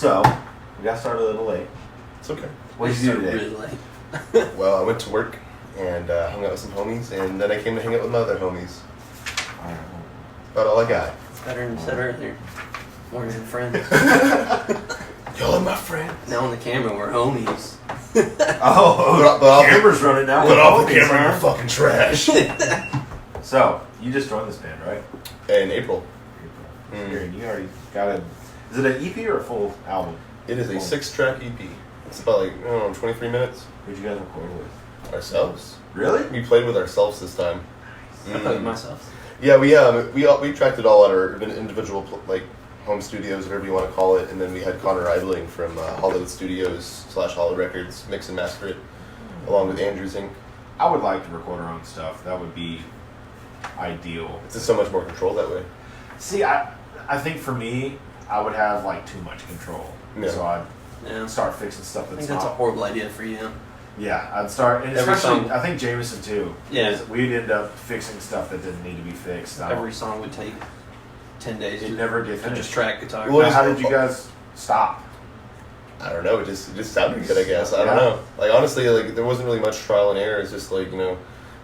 So, we got started a little late. It's okay. What did you do today? Really late. Well, I went to work and hung out with some homies, and then I came to hang out with my other homies. About all I got. It's better than you said earlier. We're your friends. Y'all are my friends. Now on the camera, we're homies. The camera's running now. Get off the camera, you're fucking trash. So, you just joined this band, right? In April. Here, you already got a... Is it an EP or a full album? It is a 6-track EP. It's about 23 minutes. Who'd you guys record with? Ourselves. Really? We played with ourselves this time. I played myself. Yeah, we tracked it all at our individual home studios, whatever you want to call it, and then we had Connor Eibling from Hollywood Studios / Hollywood Records mix and master it, along with Andrews Inc. I would like to record our own stuff. That would be ideal. It's just so much more control that way. See, I think for me, I would have too much control. Yeah. So I'd start fixing stuff that's I think that's a horrible idea for you. Yeah, I'd start, and Every especially song. I think Jameson too. Yeah. We'd end up fixing stuff that didn't need to be fixed. Every song would take 10 days. You'd never get to finished. just track guitar. Well, Now, how did you guys stop? I don't know. It just sounded good, I guess. I don't know. Honestly, there wasn't really much trial and error. It's just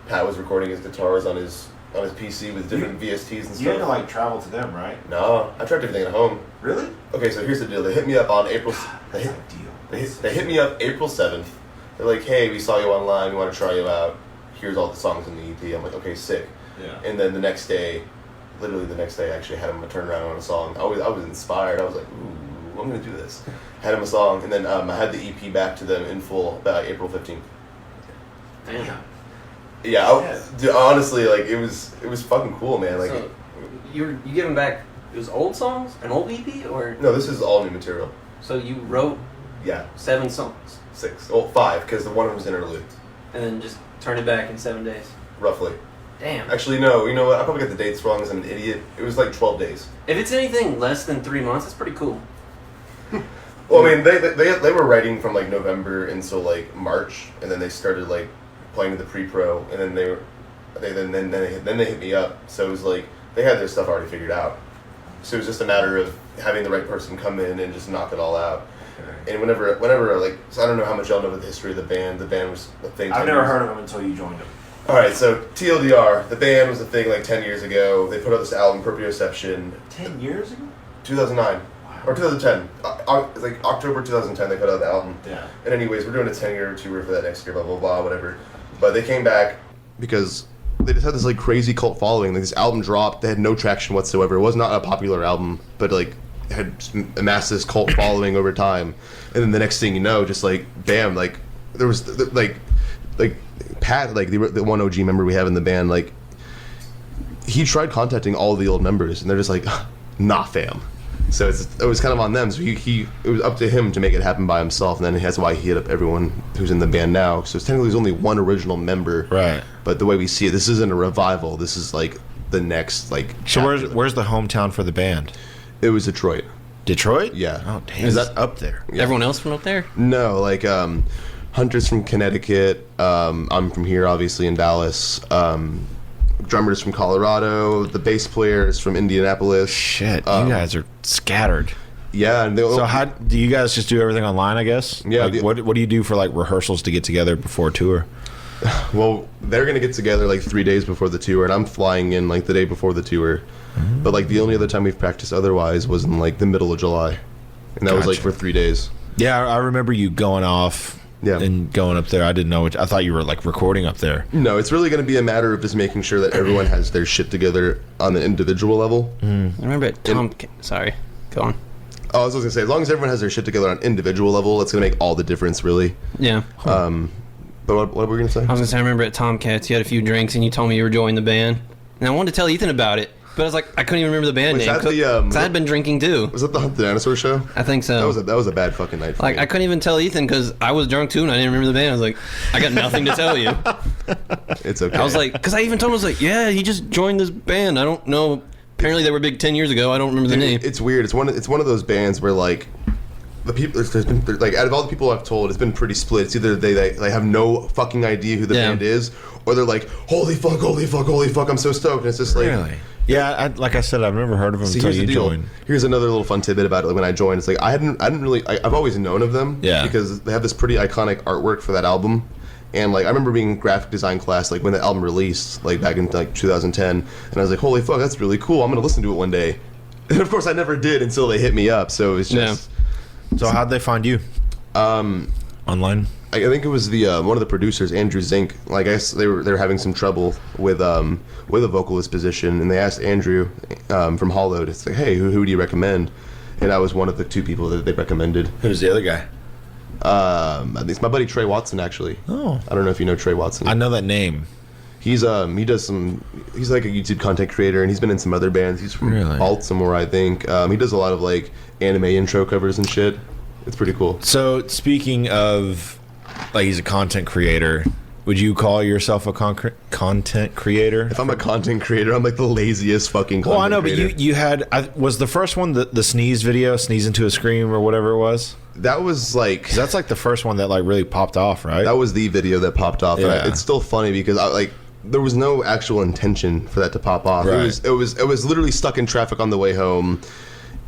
Pat was recording his guitars on his PC with different VSTs and stuff. You had to travel to them, right? No, I tracked everything at home. Really? Okay, so here's the deal. They hit me up on April. They hit me up April 7th. They're like, "Hey, we saw you online. We want to try you out. Here's all the songs in the EP." I'm like, "Okay, sick." Yeah. And then literally the next day, I actually had him a turnaround on a song. I was inspired. I was like, "Ooh, I'm gonna do this." Had him a song, and then I had the EP back to them in full about April 15th. Damn. Yeah, dude, honestly, it was fucking cool, man. So, you give them back, it was old songs? An old EP? Or No, this is all new material. so you wrote 7 songs 6. Well, 5, because the one of them was interlude. and then just turned it back in 7 days? Roughly. Damn. Actually, no, you know what? I probably got the dates wrong because I'm an idiot. It was 12 days. If it's anything less than 3 months, that's pretty cool. Well, I mean, they were writing from November until March, and then they started playing with the pre-pro, and then they hit me up. So it was they had their stuff already figured out. So it was just a matter of having the right person come in and just knock it all out. Okay. And whenever so I don't know how much y'all know about the history of the band. The band was a thing. I've never heard of them until you joined them. All right, so TLDR, the band was a thing 10 years ago. They put out this album, Proprioception. 10 years ago? 2009. Or 2010. It's October 2010 they put out the album. Yeah. And anyways, we're doing a 10-year tour for that next year, blah, blah, blah, whatever. But they came back because they just had this crazy cult following. This album dropped. They had no traction whatsoever. It was not a popular album, but had amassed this cult following over time. And then the next thing you know, just bam, there was Pat, the one OG member we have in the band, he tried contacting all the old members, and they're just nah, fam. So it was kind of on them. So it was up to him to make it happen by himself, and then that's why he hit up everyone who's in the band now. So technically, there's only one original member. Right. But the way we see it, this isn't a revival. This is the next So chapter. where's the hometown for the band? It was Detroit. Detroit? Yeah. Oh damn. Is That's that up there? Yeah. Everyone else from up there? No, Hunter's from Connecticut. I'm from here, obviously in Dallas. Drummer's from Colorado. The bass player is from Indianapolis. Shit, you guys are scattered. Yeah. And So how do you guys just do everything online, I guess? Yeah. What do you do for rehearsals to get together before a tour? Well, they're going to get together 3 days before the tour, and I'm flying in the day before the tour. Mm-hmm. But the only other time we've practiced otherwise was in the middle of July. And that was for 3 days. Yeah, I remember you going off and going up there. I didn't know I thought you were recording up there. No, it's really going to be a matter of just making sure that everyone has their shit together on the individual level. I remember at sorry, go on. Oh, I was going to say, as long as everyone has their shit together on individual level, it's going to make all the difference, really. Yeah. But what were we going to say? I was going to say, I remember at Tomcats, you had a few drinks and you told me you were joining the band. And I wanted to tell Ethan about it, but I was I couldn't even remember the band name. Because I had been drinking too. Was that the Hunt the Dinosaur show? I think so. That was a bad fucking night for me. I couldn't even tell Ethan because I was drunk too and I didn't remember the band. I was I got nothing to tell you. It's okay. I was because I even told him, I was yeah, he just joined this band. I don't know. Apparently they were big 10 years ago. I don't remember the name. It's weird. It's one of those bands where the people, there's been like out of all the people I've told, it's been pretty split. It's either they have no fucking idea who the band is, or they're like, holy fuck, I'm so stoked. And it's just like, really? Yeah, like I said, I've never heard of them until you joined. Here's another little fun tidbit about it. Like when I joined, it's like I didn't really. I've always known of them, because they have this pretty iconic artwork for that album. And like I remember being in graphic design class like when the album released, like back in like 2010, and I was like, holy fuck, that's really cool. I'm gonna listen to it one day. And of course, I never did until they hit me up. So it was just. Yeah. So how'd they find you? Online. I think it was the one of the producers, Andrew Zink. Like I guess they were having some trouble with a vocalist position, and they asked Andrew from Hollow to say, hey, who do you recommend? And I was one of the 2 people that they recommended. Who's the other guy? I think it's my buddy Trey Watson, actually. Oh, I don't know if you know Trey Watson. I know that name. He's he's like a YouTube content creator, and he's been in some other bands. He's from Baltimore, I think. He does a lot of like anime intro covers and shit. It's pretty cool. So speaking of, like, he's a content creator. Would you call yourself a content creator? If I'm a content creator, I'm like the laziest fucking content creator. Well, I know, creator. But you had, was the first one the sneeze video, sneeze into a scream or whatever it was? That was like... 'Cause that's like the first one that like really popped off, right? That was the video that popped off. Yeah. And it's still funny because there was no actual intention for that to pop off. Right. It was literally stuck in traffic on the way home,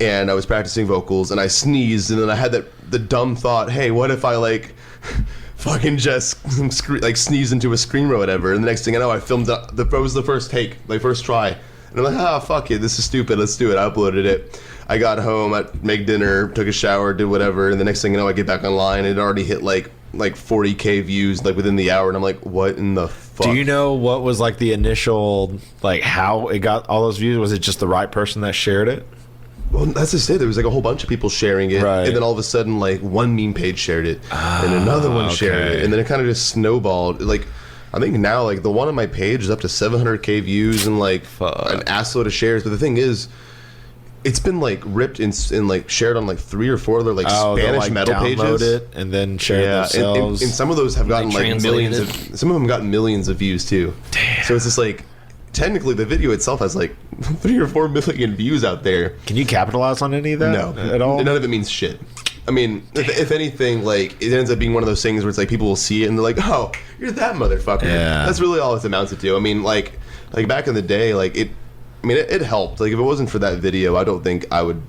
and I was practicing vocals, and I sneezed, and then I had the dumb thought, hey, what if I like... fucking just like sneeze into a scream or whatever, and the next thing I know, I filmed that was the first take, like first try, and I'm like, fuck it, this is stupid, let's do it. I uploaded it. I got home, I made dinner, took a shower, did whatever, and the next thing you know, I get back online, and it already hit like 40K views like within the hour, and I'm like, what in the fuck? Do you know what was like the initial, like how it got all those views? Was it just the right person that shared it? Well, that's just it. There was like a whole bunch of people sharing it, right. And then all of a sudden, like one meme page shared it, and another one shared it, and then it kind of just snowballed. Like, I think now, like the one on my page is up to 700K views and like an assload of shares. But the thing is, it's been like ripped and like shared on like 3 or 4 other like Spanish like metal pages, it and then share it themselves. And some of those have gotten like millions. Some of them got millions of views too. Damn. So it's just like. Technically, the video itself has like 3 or 4 million views out there. Can you capitalize on any of that? No, at all. None of it means shit. I mean, if anything, like it ends up being one of those things where it's like people will see it and they're like, "Oh, you're that motherfucker." Yeah. That's really all it amounts to. I mean, like back in the day, like it. I mean, it helped. Like if it wasn't for that video, I don't think I would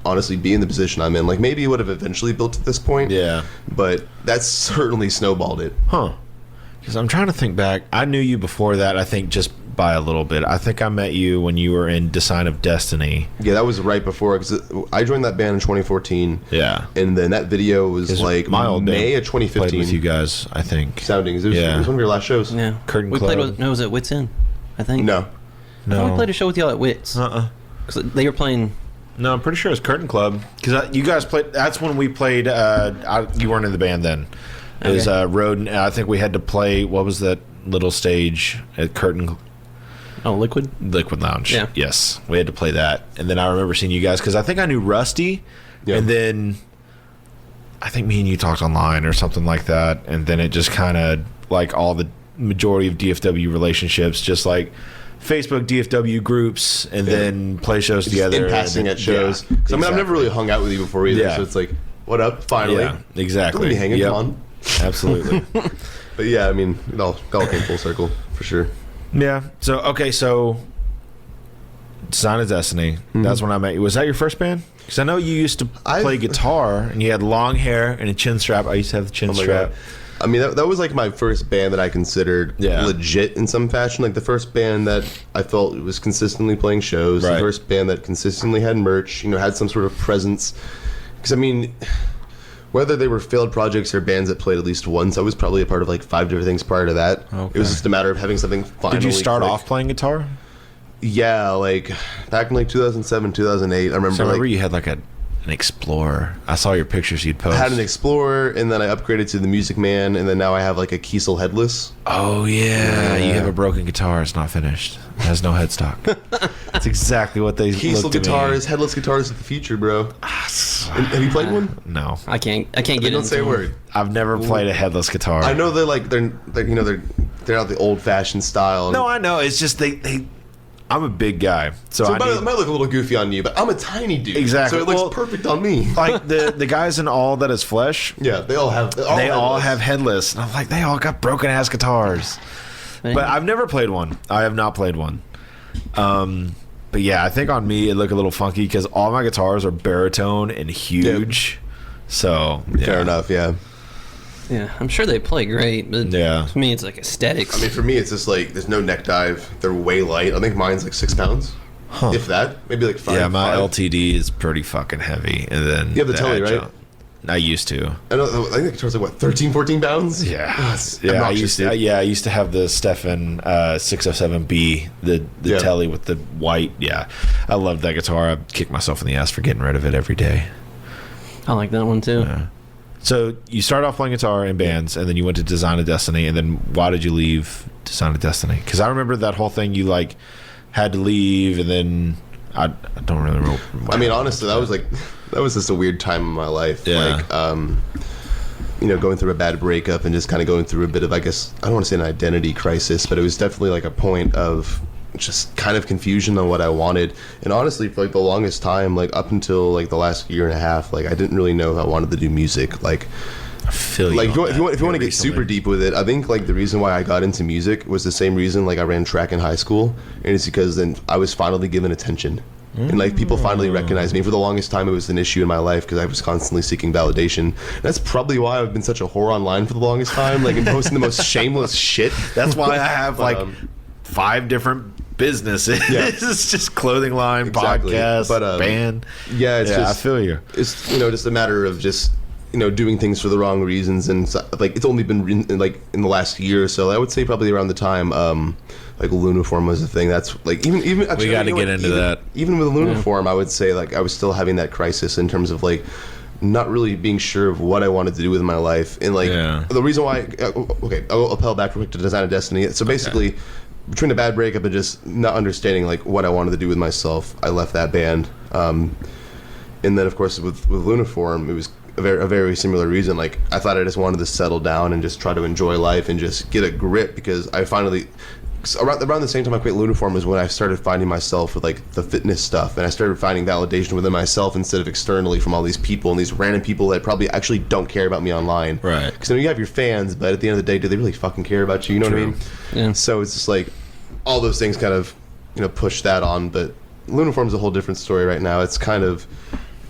honestly be in the position I'm in. Like maybe it would have eventually built to this point. Yeah. But that's certainly snowballed it. Huh. Because I'm trying to think back. I knew you before that, I think, just by a little bit. I think I met you when you were in Design of Destiny. Yeah, that was right before, because I joined that band in 2014. Yeah. And then that video was like my old May of 2015. Played with you guys, I think. Soundings. It was one of your last shows. Yeah. Curtain Club. We played it was at Wits End, I think. No. I thought we played a show with y'all at Wits. Because they were playing... No, I'm pretty sure it was Curtain Club. Because you guys played... That's when we played... you weren't in the band then. It was Road... I think we had to play... What was that little stage at Curtain... Oh, Liquid Lounge. Yeah. Yes. We had to play that. And then I remember seeing you guys... Because I think I knew Rusty. Yeah. And then... I think me and you talked online or something like that. And then it just kind of... Like all the majority of DFW relationships... Just like... Facebook DFW groups and then play shows just together. In passing at shows. Because I mean, I've never really hung out with you before either. So it's like, what up? Finally. Yeah, exactly. Don't be hanging on. Absolutely. But yeah, I mean, it all came full circle for sure. Yeah. So, okay, so Design of Destiny. Mm-hmm. That's when I met you. Was that your first band? Because I know you used to play guitar and you had long hair and a chin strap. I used to have the chin strap. God. I mean, that was like my first band that I considered legit in some fashion. Like the first band that I felt was consistently playing shows. Right. The first band that consistently had merch, had some sort of presence. Because, I mean, whether they were failed projects or bands that played at least once, I was probably a part of like 5 different things prior to that. Okay. It was just a matter of having something finally. Did you start off playing guitar? Yeah, like back in like 2007, 2008. I remember you had like an Explorer. I saw your pictures you'd post. I had an Explorer, and then I upgraded to the Music Man, and then now I have like a Kiesel headless. Oh yeah, you have a broken guitar. It's not finished. It has no headstock. That's exactly what they. Kiesel guitars, headless guitars of the future, bro. Have you played one? No, I can't get into it. Don't say a word. I've never played a headless guitar. I know they're not the old fashioned style. No, I know. It's just they I'm a big guy, so it might look a little goofy on you, but I'm a tiny dude. Exactly. So it looks perfect on me. Like the guys in All That Is Flesh. Yeah, they all have headless. And I'm like, they all got broken ass guitars. But I've never played one. I have not played one. But yeah, I think on me it looked a little funky because all my guitars are baritone and huge. Yep. So fair enough. Yeah. Yeah, I'm sure they play great, but to me it's like aesthetics. I mean, for me it's just like there's no neck dive. They're way light. I think mine's like 6 pounds, if that. Maybe like 5. Yeah, my LTD is pretty fucking heavy, and then you have the telly, right? I used to. I think the guitar's like what, 13, 14 pounds. Yeah, I used to have the Stefan 607B, the telly with the white. Yeah, I loved that guitar. I kick myself in the ass for getting rid of it every day. I like that one too. Yeah. So you started off playing guitar in bands, and then you went to Design of Destiny, and then why did you leave Design of Destiny? Because I remember that whole thing. You like had to leave, and then I don't really remember. I mean, honestly, that was just a weird time in my life. Yeah. Like, going through a bad breakup and just kind of going through a bit of, I guess, I don't want to say an identity crisis, but it was definitely like a point of just kind of confusion on what I wanted. And honestly, for like the longest time, like up until like the last year and a half, like I didn't really know if I wanted to do music. Like, I feel you. Like if you want to get super deep with it, I think like the reason why I got into music was the same reason like I ran track in high school, and it's because then I was finally given attention. And like people finally recognized me. For the longest time, it was an issue in my life because I was constantly seeking validation. And that's probably why I've been such a whore online for the longest time, like and posting the most shameless shit. That's why I have 5 different businesses. Yeah. It's just clothing line, podcast, band. Yeah, it's just, I feel you. It's just a matter of just doing things for the wrong reasons, and so, like it's only been in the last year or so. I would say probably around the time like Luniform was a thing. That's like even actually, we got to get into that. Even with Luniform, I would say like I was still having that crisis in terms of like not really being sure of what I wanted to do with my life, and like the reason why. I'll appel back real quick to Design of Destiny. So basically, between a bad breakup and just not understanding like what I wanted to do with myself, I left that band. And then of course with Luniform, it was a very similar reason. Like I thought I just wanted to settle down and just try to enjoy life and just get a grip, because I finally around the same time I quit Luniform is when I started finding myself with like the fitness stuff, and I started finding validation within myself instead of externally from all these people and these random people that probably actually don't care about me online. Right. Because you have your fans, but at the end of the day, do they really fucking care about you? You know what I mean? Yeah. So it's just like all those things kind of push that on. But Luniform's a whole different story right now. It's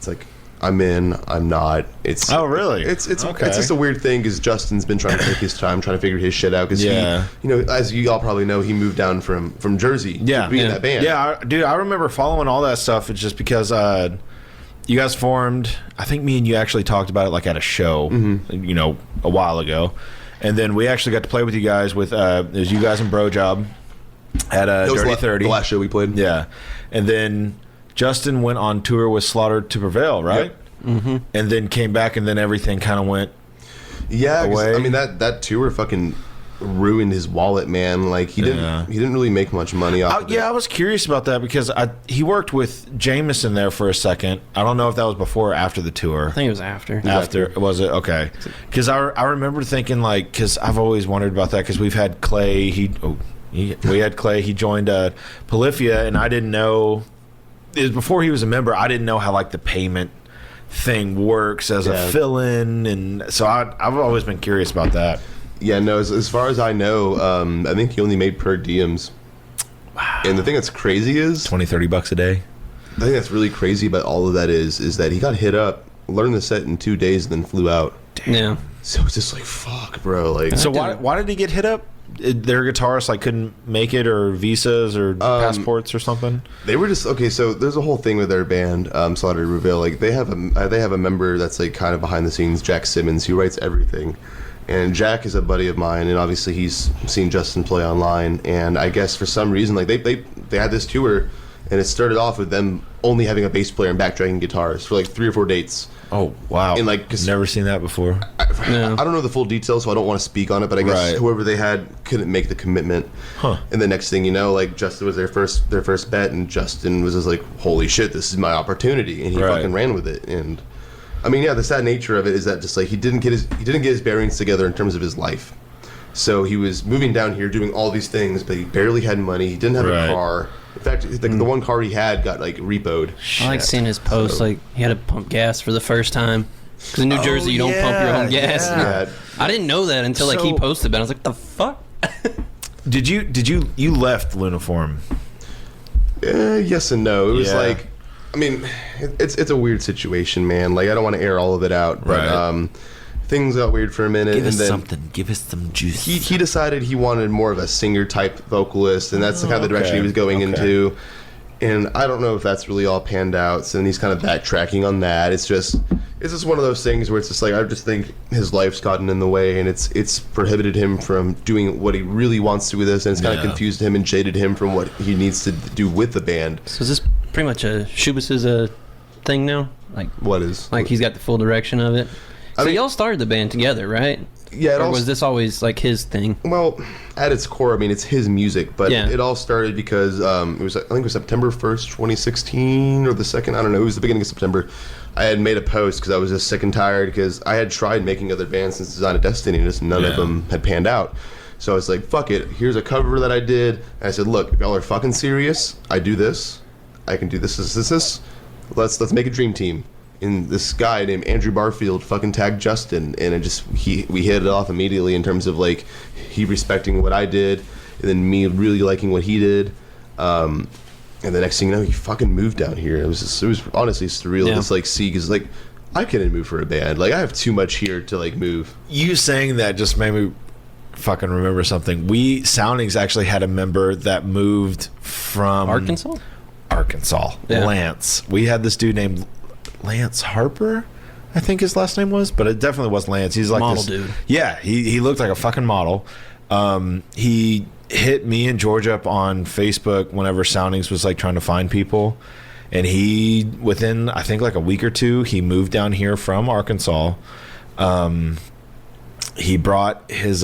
like I'm in, I'm not. It's really? It's just a weird thing because Justin's been trying to take his time trying to figure his shit out, because he, as you all probably know, he moved down from Jersey to be in that band. Yeah, dude, I remember following all that stuff. It's just because you guys formed. I think me and you actually talked about it like at a show, a while ago, and then we actually got to play with you guys with it was you guys and Bro Job at Dirty 30, the last show we played. Yeah, and then Justin went on tour with Slaughter to Prevail, right? Yep. Mm-hmm. And then came back, and then everything kind of went away. I mean that tour fucking ruined his wallet, man. Like he didn't really make much money off of it. I was curious about that because he worked with Jameson there for a second. I don't know if that was before or after the tour. I think it was after. After, was it? Okay. Because I remember thinking, like, because I've always wondered about that, because we've had Clay. We had Clay. He joined Polyphia, and I didn't know. It was before he was a member. I didn't know how like the payment thing works as a fill-in, and so I've always been curious about that. Yeah, no. As far as I know, I think he only made per diems. Wow. And the thing that's crazy is $20-$30 a day. I think that's really crazy about all of that is that he got hit up, learned the set in 2 days, and then flew out. Damn. Yeah. So it's just like fuck, bro. Like, so why did he get hit up? Their guitarists like couldn't make it, or visas or passports or something. They were just okay. So there's a whole thing with their band, Slaughter to Prevail. Like they have a member that's like kind of behind the scenes, Jack Simmons, who writes everything. And Jack is a buddy of mine, and obviously he's seen Justin play online. And I guess for some reason, like they had this tour, and it started off with them only having a bass player and backtracking guitars for like 3 or 4 dates. Oh wow! And like, never seen that before. I don't know the full details, so I don't want to speak on it. But I guess whoever they had couldn't make the commitment. Huh. And the next thing you know, like Justin was their first bet, and Justin was just like, "Holy shit, this is my opportunity!" And he fucking ran with it. And I mean, yeah, the sad nature of it is that just like he didn't get his bearings together in terms of his life. So he was moving down here, doing all these things, but he barely had money. He didn't have a car. In fact, the one car he had got like repoed. I like seeing his post. Like he had to pump gas for the first time. Because in New Jersey, you don't pump your own gas. Yeah. I didn't know that until like he posted it. I was like, the fuck? Did you left Luniform? Yes and no. It was like, I mean, it's a weird situation, man. Like I don't want to air all of it out, but things got weird for a minute. Give us and then something. Give us some juice. He decided he wanted more of a singer type vocalist, and that's the kind of the direction he was going into. And I don't know if that's really all panned out. So then he's kind of backtracking on that. It's just one of those things where it's just like I just think his life's gotten in the way, and it's prohibited him from doing what he really wants to with this, and it's kind of confused him and jaded him from what he needs to do with the band. So is this pretty much a Shubas's thing now? Like what is? Like he's got the full direction of it. So y'all started the band together, right? Yeah. Or was this always like his thing? Well, at its core, I mean, it's his music, but it all started because I think it was September 1st, 2016, or the second. I don't know. It was the beginning of September. I had made a post because I was just sick and tired because I had tried making other bands since Design of Destiny, and just none of them had panned out. So I was like, "Fuck it." Here's a cover that I did. And I said, "Look, if y'all are fucking serious, I do this. I can do this. Let's make a dream team." And this guy named Andrew Barfield fucking tagged Justin, and we hit it off immediately in terms of like he respecting what I did, and then me really liking what he did. And the next thing you know, he fucking moved down here. It was honestly surreal to like see, because like I couldn't move for a band. Like I have too much here to like move. You saying that just made me fucking remember something. We Soundings actually had a member that moved from Arkansas. Lance. We had this dude named Lance Harper, I think his last name was, but it definitely was Lance. He's like model this dude. Yeah, he looked like a fucking model. He hit me and George up on Facebook whenever Soundings was like trying to find people, and he within I think like a week or two he moved down here from Arkansas. He brought his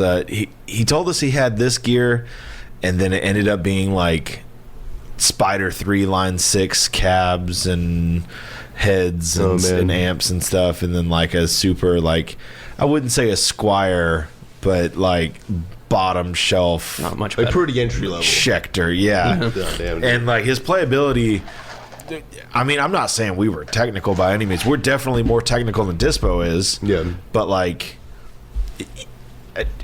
he told us he had this gear, and then it ended up being like Spider 3 Line 6 cabs and heads and amps and stuff, and then like a super, like I wouldn't say a Squire, but like bottom shelf, not much better. Like pretty entry level Schecter, and like his playability, I mean, I'm not saying we were technical by any means. We're definitely more technical than Dispo is, but like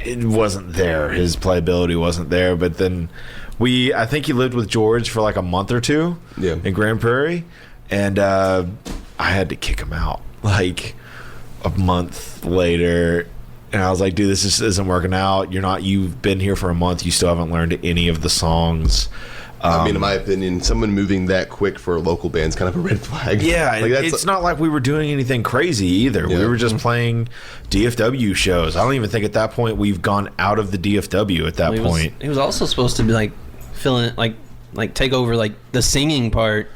it wasn't there. His playability wasn't there. But then I think he lived with George for like a month or two in Grand Prairie, and I had to kick him out like a month later. And I was like, dude, this just isn't working out. You've been here for a month. You still haven't learned any of the songs. I mean, in my opinion, someone moving that quick for a local band is kind of a red flag. Yeah, like it's not like we were doing anything crazy either. Yeah. We were just playing DFW shows. I don't even think at that point we've gone out of the DFW at that point. He was also supposed to be like filling like take over like the singing part.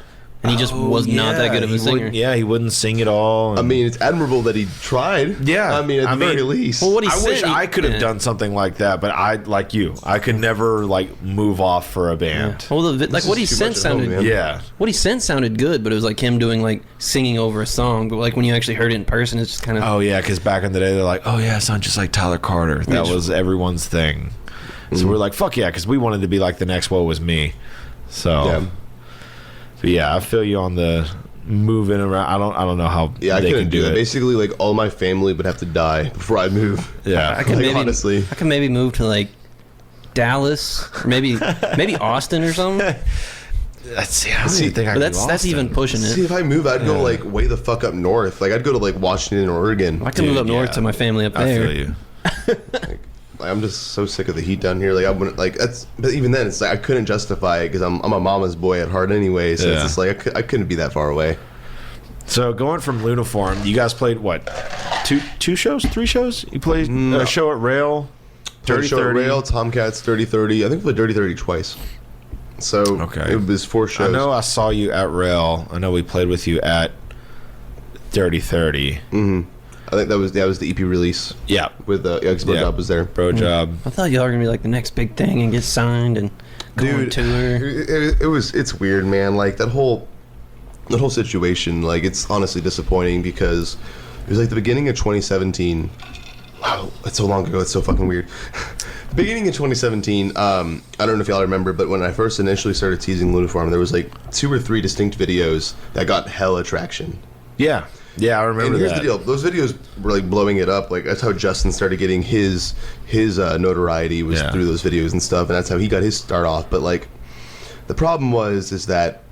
And he just was not that good of a singer. He wouldn't sing at all. I mean, it's admirable that he tried. Yeah. I mean, at the very least. Well, I wish I could have done something like that, but I could never like move off for a band. Yeah. Well, what he sent sounded What he sent sounded good, but it was like him doing like singing over a song. But like when you actually heard it in person, it's just kind of. Oh yeah, because back in the day they're like, oh yeah, it sounds just like Tyler Carter. That was everyone's thing. So we're like, fuck yeah, because we wanted to be like the next Woe Was Me. So. Yeah. But yeah, I feel you on the moving around. I don't know how. Yeah, I couldn't do it. Basically, like all my family would have to die before I move. Yeah, I could maybe move to like Dallas or maybe Austin or something. That's the only thing. But that's even pushing it. See, if I move, I'd go like way the fuck up north. Like I'd go to like Washington or Oregon. I can move up north to my family up there. I feel you. I'm just so sick of the heat down here. Like I wouldn't like that's. But even then, it's like I couldn't justify it because I'm a mama's boy at heart anyway. So it's just like I couldn't be that far away. So going from Luniform, you guys played what? Two shows, 3 shows? You played a show at Rail, Dirty 30, Rail, Tomcats, Dirty 30. I think we played Dirty 30 twice. So it was 4 shows. I know I saw you at Rail. I know we played with you at Dirty 30. Mm-hmm. I think that was the EP release. Yeah, with Bro Job was there. Bro Job. I thought y'all were gonna be like the next big thing and get signed and go on tour. It's weird, man. Like that whole situation. Like it's honestly disappointing because it was like the beginning of 2017. wow, that's so long ago. It's so fucking weird. Beginning in 2017, I don't know if y'all remember, but when I first initially started teasing Lunaform, there was like 2 or 3 distinct videos that got hella traction. Yeah, I remember. And here's that. the deal: those videos were like blowing it up. Like that's how Justin started getting his notoriety was through those videos and stuff, and that's how he got his start off. But like, the problem is that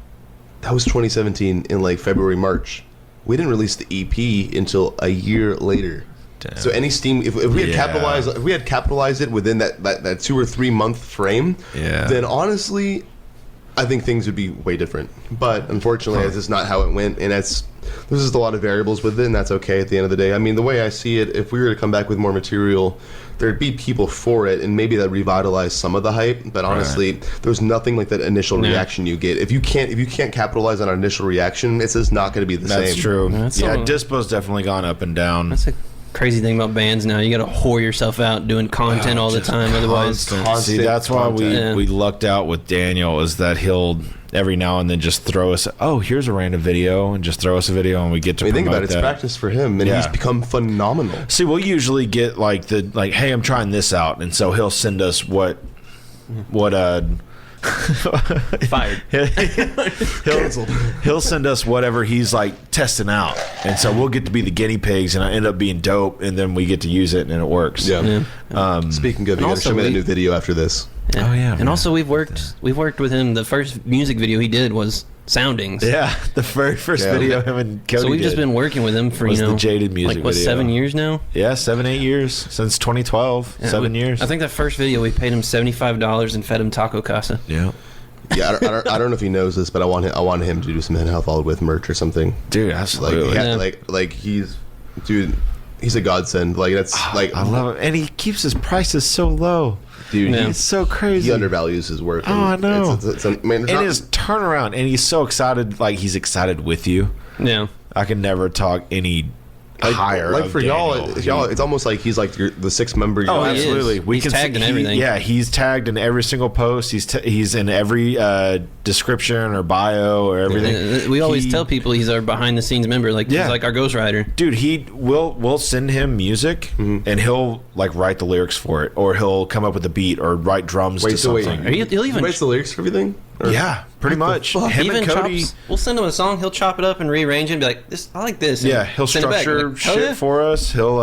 was 2017 in like February, March. We didn't release the EP until a year later. Damn. So any Steam, if we had capitalized it within that 2 or 3 month frame, then honestly, I think things would be way different. But unfortunately, that's just not how it went, and there's just a lot of variables with it, and that's okay at the end of the day. I mean, the way I see it, if we were to come back with more material, there'd be people for it, and maybe that revitalize some of the hype. But honestly, there's nothing like that initial reaction you get. If you can't capitalize on an initial reaction, it's just not going to be the same. That's true. Dispo's definitely gone up and down. That's a crazy thing about bands now. You got to whore yourself out doing content all the time. Otherwise, see, that's why we lucked out with Daniel, is that he'll every now and then just throw us, here's a random video, and just throw us a video, and we get to promote think about it, that. It's practice for him, and he's become phenomenal. See, we'll usually get hey, I'm trying this out, and so he'll send us what fired. He'll send us whatever he's like testing out, and so we'll get to be the guinea pigs, and I end up being dope, and then we get to use it, and it works. Speaking of, you got to show me that new video after this. Yeah. Oh yeah, and also we've worked with him. The first music video he did was Soundings. Yeah, the very first video him and Cody So we've just been working with him for the Jaded music like what video. 7 years now. Yeah, 7-8 years since 2012. Yeah, 7 years. I think that first video we paid him $75 and fed him taco casa. Yeah. Yeah, I don't know if he knows this, but I want him to do some Head Followed with merch or something. Dude, absolutely. He's a godsend. Like that's I love it, and he keeps his prices so low. Dude, he's so crazy. He undervalues his work. I know. And his turnaround, and he's so excited. Like he's excited with you. Yeah, I can never talk any higher. Like for y'all, it's almost like he's like the sixth member. Oh, absolutely. He's tagged in everything. Yeah, he's tagged in every single post. He's in every description or bio or everything. We always tell people he's our behind the scenes member. Like he's like our ghostwriter. Dude, we'll send him music and he'll like write the lyrics for it, or he'll come up with a beat or write drums to something. He'll even writes the lyrics for everything. Yeah, pretty much. Him even and Cody. We'll send him a song. He'll chop it up and rearrange it and be like, "This, I like this." Yeah, he'll structure shit for us. He'll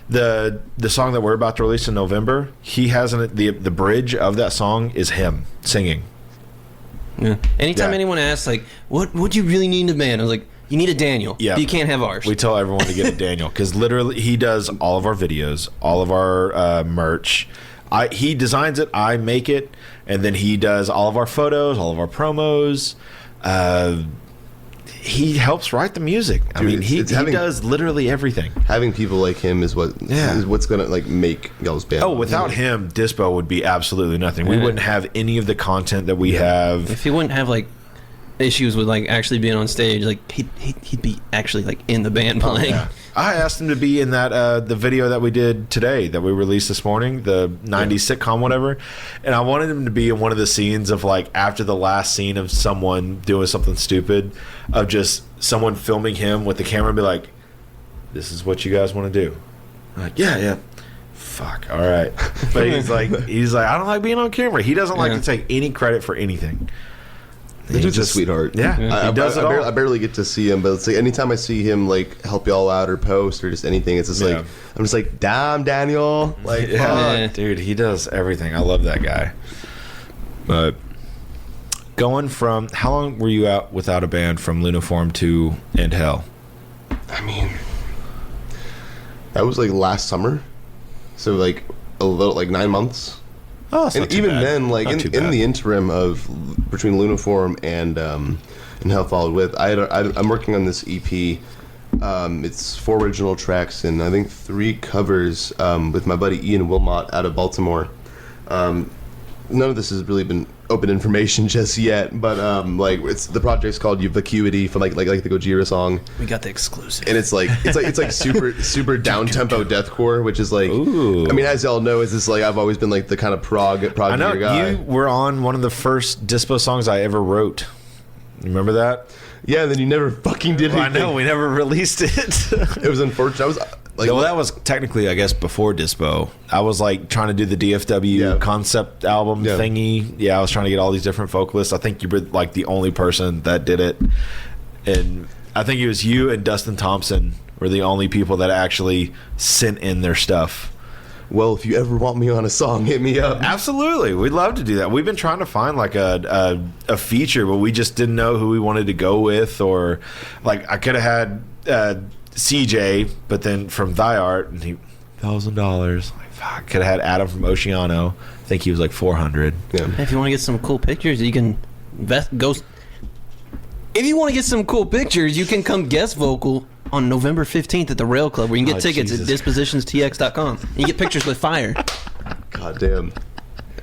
the song that we're about to release in November. He has the bridge of that song is him singing. Yeah. Anytime anyone asks like, "What would you really need in a band?" I was like, "You need a Daniel. Yeah, you can't have ours." We tell everyone to get a Daniel because literally he does all of our videos, all of our merch. He designs it, I make it, and then he does all of our photos, all of our promos. He helps write the music. Dude, I mean, he does literally everything. Having people like him is what's gonna like make y'all's band. Oh, without him, Dispo would be absolutely nothing. We wouldn't have any of the content that we have. If he wouldn't have like issues with like actually being on stage, like he'd be actually like in the band playing. Yeah. I asked him to be in that the video that we did today, that we released this morning, the 90s sitcom, whatever. And I wanted him to be in one of the scenes of like after the last scene of someone doing something stupid, of just someone filming him with the camera and be like, "This is what you guys want to do." I'm like, yeah. Fuck, all right. But he's like, I don't like being on camera. He doesn't like to take any credit for anything. He's just a sweetheart. Yeah, he does it all. I barely get to see him, but it's like anytime I see him like help y'all out or post or just anything, it's just like I'm just like, damn, Daniel, like, dude, he does everything. I love that guy. But going from, how long were you out without a band from Lunaform to End Hell? I mean, that was like last summer, so like a little, like 9 months. Oh, and even then, like in the interim of between Lunaform and Hell Followed With, I'm working on this EP. It's 4 original tracks and I think 3 covers with my buddy Ian Wilmot out of Baltimore. None of this has really been open information just yet, but like the project's called Vacuity from like the Gojira song. We got the exclusive, and it's like super down tempo deathcore, which is like, I mean, as y'all know, is this like I've always been like the kind of prog I know guy. You were on one of the first Dispo songs I ever wrote. Remember that? Yeah, and then you never fucking did anything. I know, we never released it. It was unfortunate. I was like, well, that was technically, I guess, before Dispo. I was like trying to do the DFW concept album thingy. Yeah, I was trying to get all these different vocalists. I think you were like the only person that did it. And I think it was you and Dustin Thompson were the only people that actually sent in their stuff. Well, if you ever want me on a song, hit me up. Absolutely. We'd love to do that. We've been trying to find like a feature, but we just didn't know who we wanted to go with. Or like I could have had CJ, but then from Thy Art, and he $1,000. Like, fuck, could have had Adam from Oceano. I think he was like 400. Yeah. If you want to get some cool pictures, you can go. If you want to get some cool pictures, you can come guest vocal on November 15th at the Rail Club, where you can get tickets at dispositionstx.com. You get pictures with fire. God damn.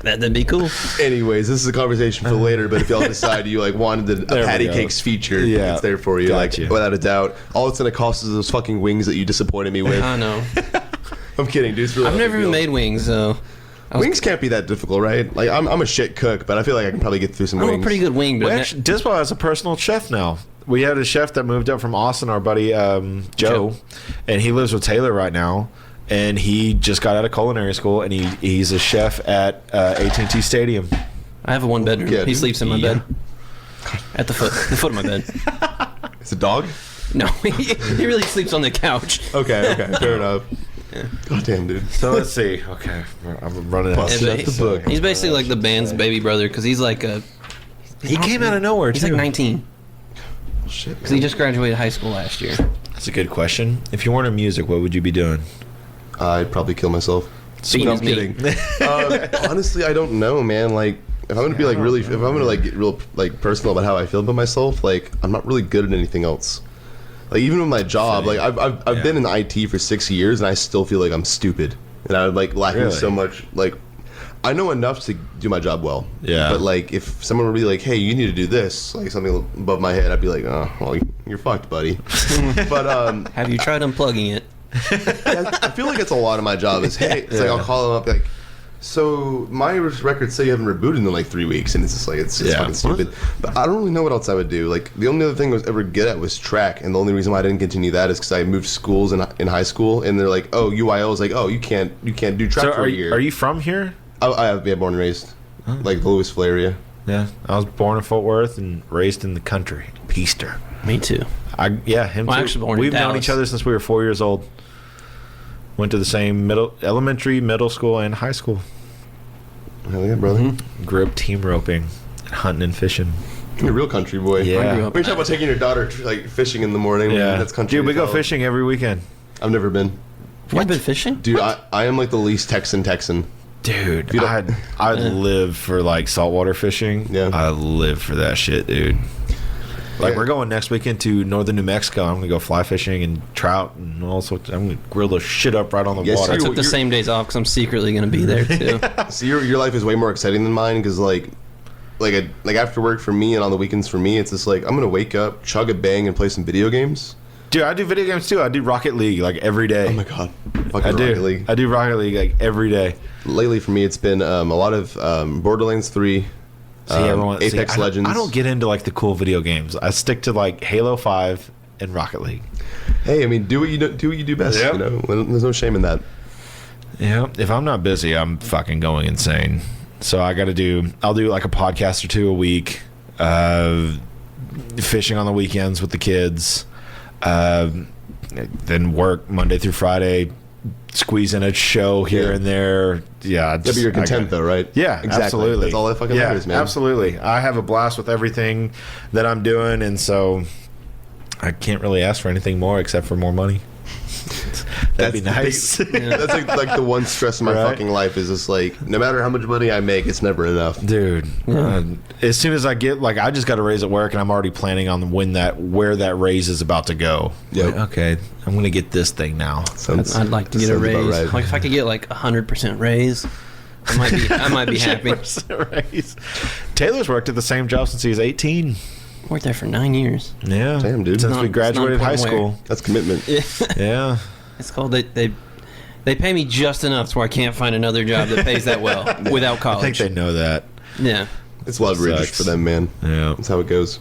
That'd be cool. Anyways, this is a conversation for later, but if y'all decide you like wanted a Patty Cakes feature, it's there for you. Gotcha. Like, without a doubt. All it's going to cost is those fucking wings that you disappointed me with. I know. I'm kidding, dude. Really I've never even made wings, so... Wings can't be that difficult, right? Like, I'm a shit cook, but I feel like I can probably get through some wings. I'm a pretty good wing, but... Dispo has a personal chef now. We had a chef that moved up from Austin, our buddy Joe, and he lives with Taylor right now. And he just got out of culinary school, and he's a chef at AT&T Stadium. I have a one bedroom. He sleeps in my bed. At the foot of my bed. It's a dog? No, he really sleeps on the couch. Okay, fair enough. Yeah. God damn, dude. So let's see. Okay, I'm running out. The book. He's basically like the band's baby brother, because he's like a... He came out of nowhere, He's like 19. Shit. Because he just graduated high school last year. That's a good question. If you weren't in music, what would you be doing? I'd probably kill myself. No, I'm kidding. Honestly, I don't know, man. Like, if I'm gonna be like really, if I'm gonna like get real like personal about how I feel about myself, like I'm not really good at anything else. Like even with my job, like I've been in IT for 6 years, and I still feel like I'm stupid, and I'm like lacking so much. Like, I know enough to do my job well. Yeah. But like, if someone were really like, "Hey, you need to do this," like something above my head, I'd be like, "Oh, well, you're fucked, buddy." But have you tried unplugging it? I feel like it's a lot of my job is, hey, it's like I'll call them up like, so my records say you haven't rebooted in like 3 weeks, and it's just like it's fucking stupid. But I don't really know what else I would do. Like the only other thing I was ever good at was track, and the only reason why I didn't continue that is because I moved schools in high school, and they're like, oh, UIL is like, oh, you can't do track for a year. Are you from here? I have been born and raised, like the Louisville area. Yeah, I was born in Fort Worth and raised in the country, Peaster. Me too. Him too. Actually born We've in known each other since we were 4 years old. Went to the same elementary, middle school, and high school. Hell yeah, brother. Mm-hmm. Grew up team roping, hunting and fishing. You're a real country boy. Yeah. We're talking about taking your daughter like fishing in the morning. Yeah. That's country. Dude, we go fishing every weekend. I've never been. You've been fishing? Dude, I am like the least Texan. Dude, I'd live for like saltwater fishing. Yeah. I live for that shit, dude. Like, we're going next weekend to northern New Mexico. I'm going to go fly fishing and trout and all sorts. I'm going to grill the shit up right on the water. I took the same days off because I'm secretly going to be there, too. So your life is way more exciting than mine because, like after work for me and on the weekends for me, it's just like, I'm going to wake up, chug a bang, and play some video games. Dude, I do video games, too. I do Rocket League, like, every day. Oh, my God. Rocket League. I do Rocket League, like, every day. Lately, for me, it's been a lot of Borderlands 3. Apex Legends. I don't get into like the cool video games. I stick to like Halo 5 and Rocket League. Hey, I mean, do what you do best. Yep. You know, there's no shame in that. Yeah, if I'm not busy, I'm fucking going insane. So I'll do like a podcast or two a week. Fishing on the weekends with the kids. Then work Monday through Friday. Squeeze in a show here and there. Yeah, but you're content though, right? Yeah, exactly. Absolutely. That's all that fucking matters, man. Absolutely. I have a blast with everything that I'm doing, and so I can't really ask for anything more except for more money. That'd be nice. That's like the one stress in my fucking life is just like, no matter how much money I make, it's never enough. Dude, as soon as I get, like, I just got a raise at work, and I'm already planning on where that raise is about to go. Yeah. Like, okay, I'm going to get this thing now. I'd like to get a raise. Right. Like, if I could get like 100% raise, I might be happy. Raise. Taylor's worked at the same job since he was 18. Worked there for 9 years. Yeah. Damn, dude. Since we graduated high school. That's commitment. Yeah. It's called they pay me just enough to where I can't find another job that pays that well without college. I think they know that. Yeah. It's leverage for them, man. Yeah. That's how it goes.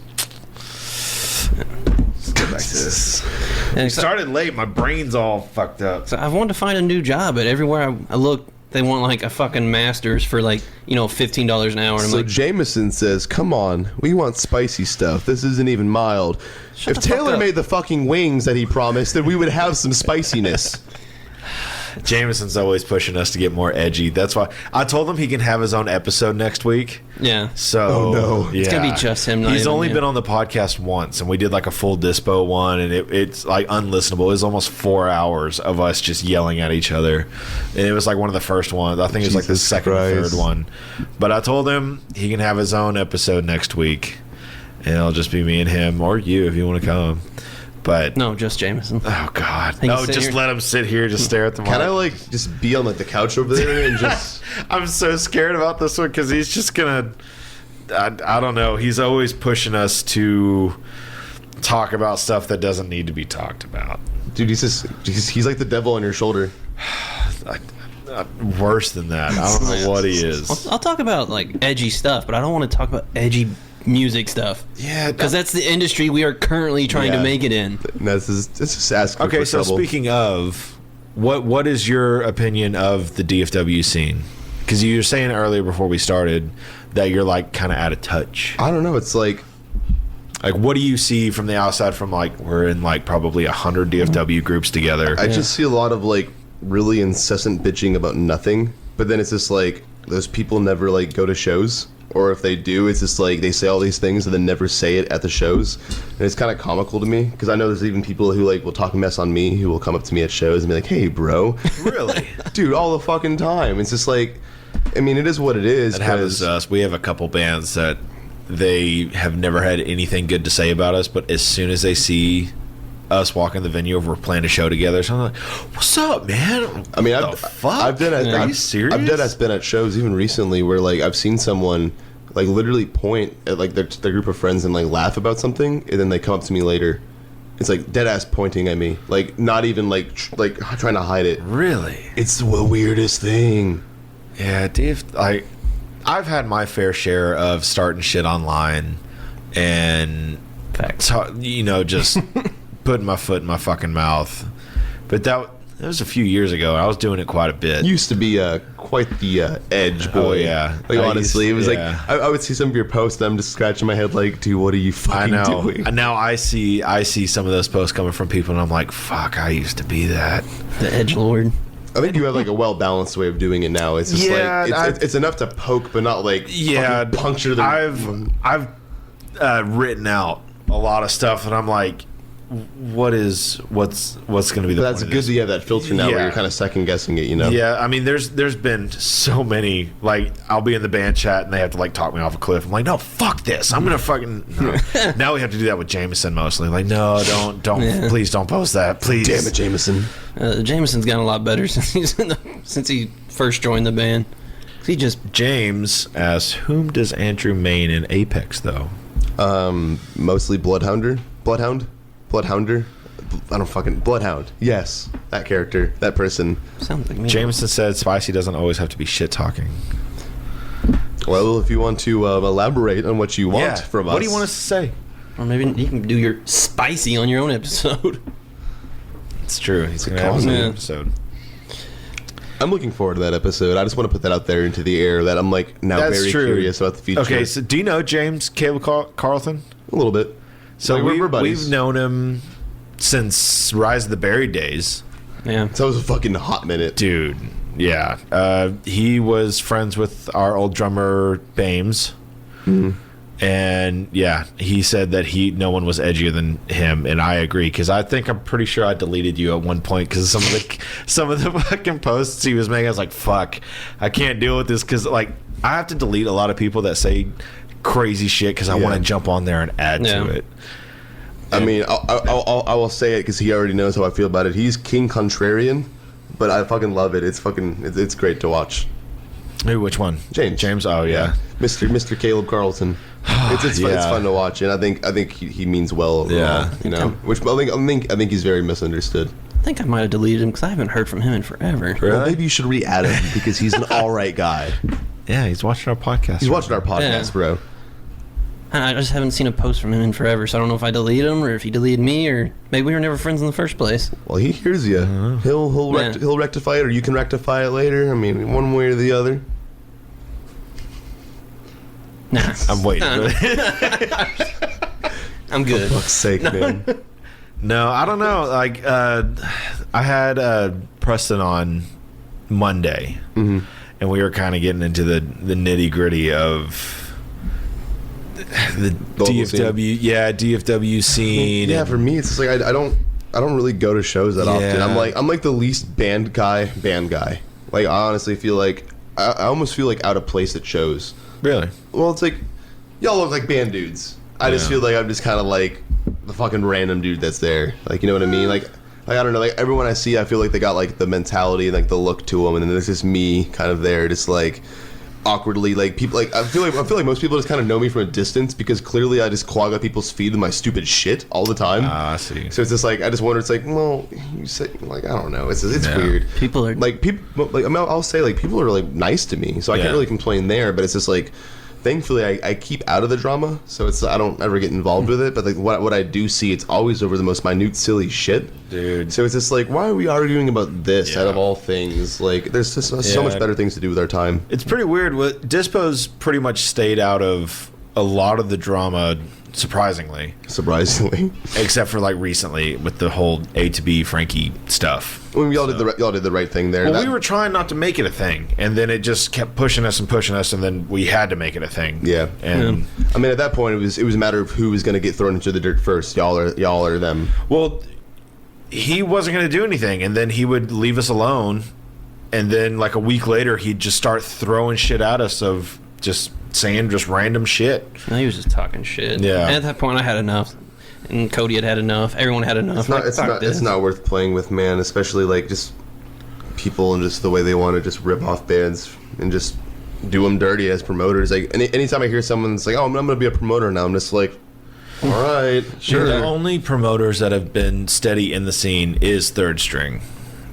Let's go back to this. And It started late. My brain's all fucked up. so I wanted to find a new job, but everywhere I look, they want like a fucking master's for like, $15 an hour. And I'm So like, Jameson says, "Come on, we want spicy stuff. This isn't even mild. Shut If the fuck Taylor up." made the fucking wings that he promised, then we would have some spiciness." Jameson's always pushing us to get more edgy. That's why I told him he can have his own episode next week. yeah. So Oh, no. It's gonna be just him, not He's even only you. been on the podcast once, and we did like a full dispo one, and it's like unlistenable. It was almost 4 hours of us just yelling at each other, and it was like one of the first ones. I think it was like the Jesus second or Christ. third one. But I told him he can have his own episode next week, and it'll just be me and him, or you if you want to come. But No, just Jameson. oh god, can no! sit Just here. let him sit here, just stare at the mic. Can I like just be on like the couch over there and just? I'm so scared about this one because he's just gonna. I don't know. He's always pushing us to talk about stuff that doesn't need to be talked about. Dude, he's like the devil on your shoulder. Worse than that. I don't know what he is. I'll talk about like edgy stuff, but I don't want to talk about edgy music stuff. Yeah, Because that's the industry we are currently trying to Yeah. make it in. That's just asking okay. for So trouble. speaking of, what is your opinion of the DFW scene? Because you were saying earlier before we started that you're like kind of out of touch. I don't know. It's like Like, what do you see from the outside? From like we're in like probably 100 DFW groups together. I just see a lot of like really incessant bitching about nothing. But then it's just like those people never like go to shows, or if they do, it's just like they say all these things and then never say it at the shows. And it's kind of comical to me because I know there's even people who like will talk mess on me, who will come up to me at shows and be like, "Hey, bro, Really? dude," all the fucking time. It's just like, I mean, it is what it is. That happens 'cause- to us. We have a couple bands that they have never had anything good to say about us, but as soon as they see us walk in the venue, if we're playing a show together, so I'm like, "What's up, man?" I mean, What the fuck? I've been at, Are I've, you serious? I've been at shows even recently where like I've seen someone like literally point at like their group of friends and like laugh about something, and then they come up to me later. It's like dead ass pointing at me, like not even like like trying to hide it. Really? It's the weirdest thing. Yeah, Dave. I've had my fair share of starting shit online, and Facts. just putting my foot in my fucking mouth. But that was a few years ago. I was doing it quite a bit. Used to be quite the edge boy. Oh, yeah. Like I honestly, it was used- yeah. like I would see some of your posts and I'm just scratching my head like, dude, what are you I fucking know. doing? And now I see some of those posts coming from people, and I'm like, "Fuck! I used to be that." The edgelord. I think you have like a well balanced way of doing it now. It's just Yeah, like it's enough to poke, but not like Yeah, fucking puncture the. I've written out a lot of stuff, and I'm like, what's going to be the But that's point of good this? that you have that filter now where Yeah. you're kind of second guessing it, you know? Yeah, I mean, there's been so many. Like, I'll be in the band chat and they have to like talk me off a cliff. I'm like, no, fuck this. I'm gonna fucking. No. Now we have to do that with Jameson mostly. Like, no, don't, Yeah. please don't post that, please. Damn it, Jameson. Jameson's gotten a lot better since he first joined the band. He just James asks, whom does Andrew main in Apex though? Mostly Bloodhounder. I don't fucking Bloodhound. Yes, that character, that person. sounds like me. Jameson said spicy doesn't always have to be shit talking. Well, if you want to elaborate on what you want from us, What do you want us to say? Or maybe you can do your spicy on your own episode. It's true. He's going to have call, his own man. episode. I'm looking forward to that episode. I just want to put that out there into the air that I'm like now That's very true. curious about the future. Okay, so do you know James Caleb Carlton? a little bit. So Like, we're buddies. we've known him since Rise of the Buried days. Yeah. So it was a fucking hot minute. Dude, yeah. He was friends with our old drummer, Bames. And yeah, he said that no one was edgier than him, and I agree because I'm pretty sure I deleted you at one point because some of the fucking posts he was making. I was like, "Fuck, I can't deal with this," because like I have to delete a lot of people that say crazy shit because I want to jump on there and add Yeah. to it. I mean, I will say it because he already knows how I feel about it. He's King Contrarian, but I fucking love it. It's great to watch. Who? Which one? James. Oh yeah. Mr. Caleb Carlton. It's fun, it's Yeah. fun to watch, and I think he means well overall. Yeah. You know, which I think he's very misunderstood. I think I might have deleted him because I haven't heard from him in forever. Really? Well, maybe you should re-add him because he's an all right guy. Yeah, he's watching our podcast. He's watching our podcast, Yeah. bro. I just haven't seen a post from him in forever, so I don't know if I deleted him or if he deleted me, or maybe we were never friends in the first place. Well, he hears you. He'll rectify it, or you can rectify it later. I mean, one way or the other. Nah. I'm waiting. I'm good. For fuck's sake, man. No, I don't know. Like, I had Preston on Monday, and we were kind of getting into the nitty gritty of the DFW, DFW scene. Yeah, for me, it's just like I don't really go to shows that often. I'm like the least band guy. Like, I honestly feel like I almost feel like out of place at shows. Really? Well, it's like y'all look like band dudes. I just feel like I'm just kind of like the fucking random dude that's there. Like, you know what I mean? Like I don't know. Like, everyone I see, I feel like they got like the mentality and like the look to them, and then there's just me kind of there, just like awkwardly, like people like I feel like most people just kind of know me from a distance because clearly I just clog up people's feed with my stupid shit all the time. I see. So it's just like I just wonder. It's like, well, you say, like, I don't know. It's weird. People are like like, I mean, I'll say like people are like nice to me, so I can't really complain there. But it's just like, thankfully I keep out of the drama, so it's I don't ever get involved with it. But like what I do see, it's always over the most minute, silly shit, dude. So it's just like, why are we arguing about this out of all things? Like, there's just so much better things to do with our time. It's pretty weird. Dispo's pretty much stayed out of a lot of the drama, surprisingly, except for like recently with the whole A to B Frankie stuff. Well, y'all did the right thing there. Well, we were trying not to make it a thing, and then it just kept pushing us, and then we had to make it a thing. Yeah, and I mean, at that point, it was a matter of who was going to get thrown into the dirt first, y'all or them. Well, he wasn't going to do anything, and then he would leave us alone, and then like a week later, he'd just start throwing shit at us of just saying just random shit. No, he was just talking shit. Yeah. And at that point, I had enough. And Cody had enough. Everyone had enough. It's not worth playing with, man. Especially like just people and just the way they want to just rip off bands and just do them dirty as promoters. Like anytime I hear someone's like, "Oh, I'm going to be a promoter now," I'm just like, "All right, sure." The only promoters that have been steady in the scene is Third String.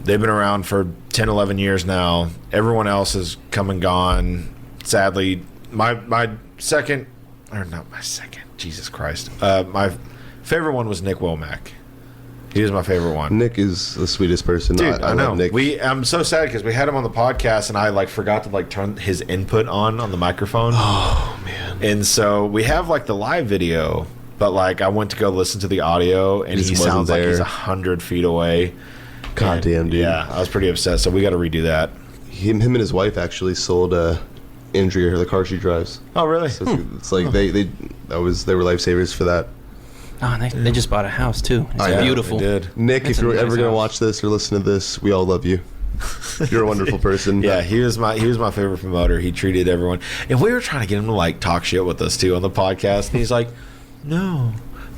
They've been around for 10, 11 years now. Everyone else has come and gone. Sadly, my second, or not my second, Jesus Christ. My favorite one was Nick Womack. He was my favorite one. Nick is the sweetest person. Dude, I know. Love Nick. I'm so sad because we had him on the podcast and I like forgot to like turn his input on the microphone. Oh man! And so we have like the live video, but like I went to go listen to the audio and he sounds like he's 100 feet away. God damn, dude. Yeah, I was pretty upset. So we got to redo that. Him and his wife actually sold Andrea the car she drives. Oh really? So it's like they were lifesavers for that. Oh, and they just bought a house too. It's beautiful. They did. Nick, That's if you're a nice ever gonna house. watch this or listen to this, we all love you. You're a wonderful person. Yeah, he was my favorite promoter. He treated everyone, and we were trying to get him to like talk shit with us too on the podcast. And he's like, "No,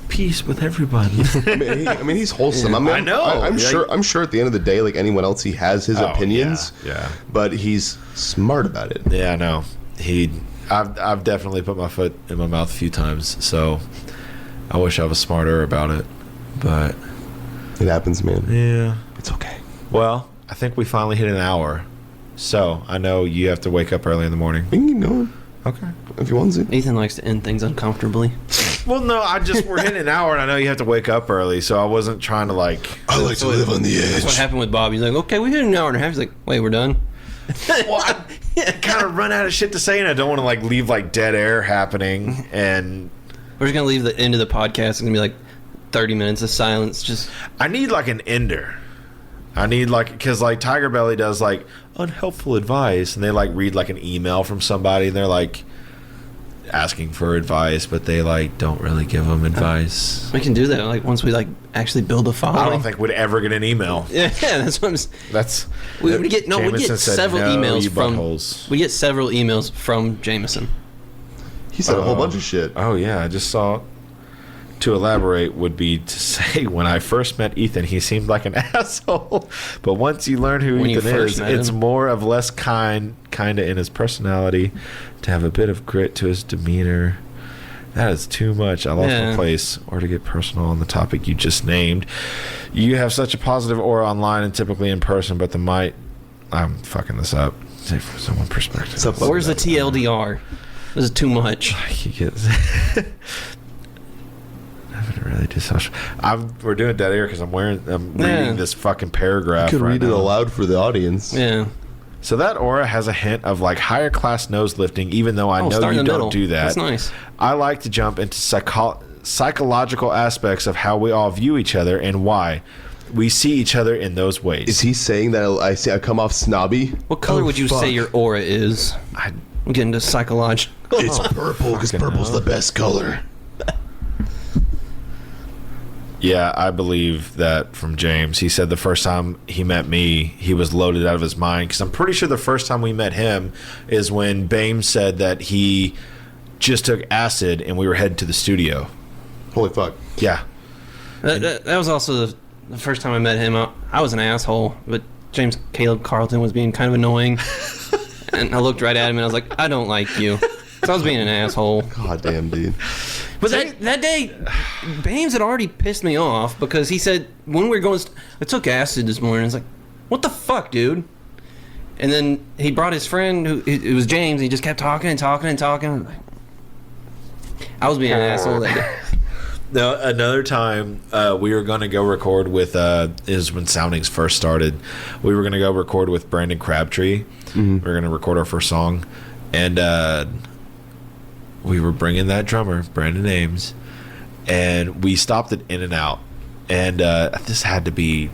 peace with everybody." I mean, he's wholesome. I know. I'm sure at the end of the day, like anyone else, he has his opinions. Yeah. But he's smart about it. Yeah, I know. I've definitely put my foot in my mouth a few times. So I wish I was smarter about it, but it happens, man. Yeah, it's okay. Well, I think we finally hit an hour. So I know you have to wake up early in the morning. We can keep going. Okay. If you want to. Ethan likes to end things uncomfortably. Well, no, we're hitting an hour, and I know you have to wake up early, so I wasn't trying to like. I like to live on the edge. That's what happened with Bob. He's like, okay, we hit an hour and a half. He's like, wait, we're done. Well, I kind of run out of shit to say, and I don't want to like leave like dead air happening. And we're just gonna leave the end of the podcast. It's gonna be like 30 minutes of silence. Just I need like an ender. I need like because like Tiger Belly does like unhelpful advice, and they like read like an email from somebody, and they're like asking for advice, but they like don't really give them advice. We can do that like once we like actually build a following. I don't think we'd ever get an email. Yeah, that's what I'm saying. That's we get several emails from buttholes. We get several emails from Jameson. He said a whole bunch of shit. Oh yeah, I just saw. To elaborate would be to say when I first met Ethan, he seemed like an asshole. But once you learn who Ethan is, it's more of less kind of in his personality, to have a bit of grit to his demeanor. That is too much. I lost my place. Or to get personal on the topic you just named, you have such a positive aura online and typically in person, but I'm fucking this up. Say from someone's perspective. Where's the TLDR? This is too much. I haven't really do social. We're doing dead air because I'm reading this fucking paragraph. You could right read now. it aloud for the audience. Yeah. So that aura has a hint of like higher class nose lifting, even though I know start in you the don't middle. do that. That's nice. I like to jump into psychological aspects of how we all view each other and why we see each other in those ways. Is he saying that I come off snobby? What color would you fuck. say your aura is? I'm getting to psychological. It's purple because purple's the best color. Yeah, I believe that from James. He said the first time he met me, he was loaded out of his mind. Because I'm pretty sure the first time we met him is when Bame said that he just took acid and we were headed to the studio. Holy fuck. Yeah. That was also the first time I met him. I was an asshole, but James Caleb Carlton was being kind of annoying. And I looked right at him and I was like, I don't like you. So I was being an asshole. God damn, dude. But that day, Bames had already pissed me off because he said, when we were going, I took acid this morning. I was like, what the fuck, dude? And then he brought his friend, it was James, and he just kept talking and talking and talking. I was being an asshole that day. No, another time we were going to go record with, is when Soundings first started. We were going to go record with Brandon Crabtree. We were going to record our first song. And we were bringing that drummer, Brandon Ames, and we stopped at In-N-Out. And this had to be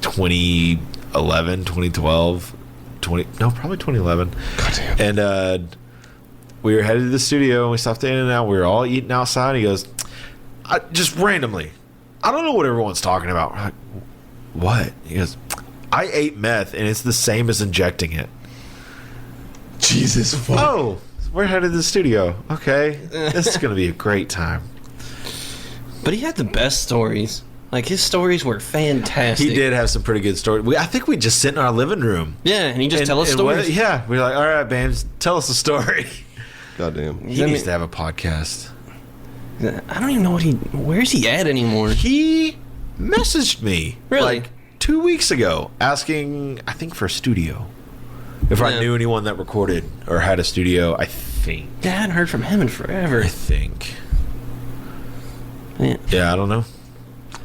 2011, 2012, probably 2011. God damn. And we were headed to the studio, and we stopped at In-N-Out. We were all eating outside. He goes, just randomly, I don't know what everyone's talking about. We're like, what? He goes, I ate meth, and it's the same as injecting it. Jesus fuck. Oh, we're headed to the studio. Okay, this is going to be a great time. But he had the best stories. Like, his stories were fantastic. He did have some pretty good stories. I think we just sit in our living room. Yeah, and he just tell us stories. Yeah, we were like, all right, Bames, tell us a story. God damn. He needs to have a podcast. I don't even know where's he at anymore? He messaged me Really? like 2 weeks ago asking, I think, for a studio. If I Yeah. knew anyone that recorded or had a studio, I think. Yeah, I hadn't heard from him in forever. I think. Yeah. Yeah, I don't know.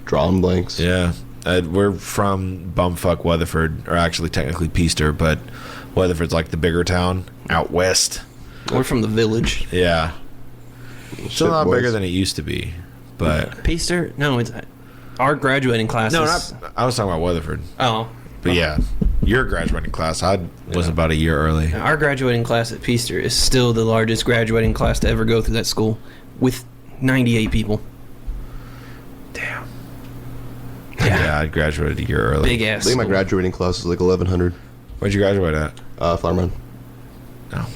Drawing blanks. Yeah. We're from bumfuck Weatherford, or actually technically Peaster, but Weatherford's like the bigger town out west. We're from the village. Yeah. Still not boys. bigger than it used to be, but... Peaster? No, it's our graduating class. No, is, I was talking about Weatherford. Oh. But yeah, your graduating class, I was about a year early. Our graduating class at Peaster is still the largest graduating class to ever go through that school, with 98 people. Damn. Yeah, I graduated a year early. Big I ass. think my school. graduating class was like 1,100. Where'd you graduate at? Farmland. No.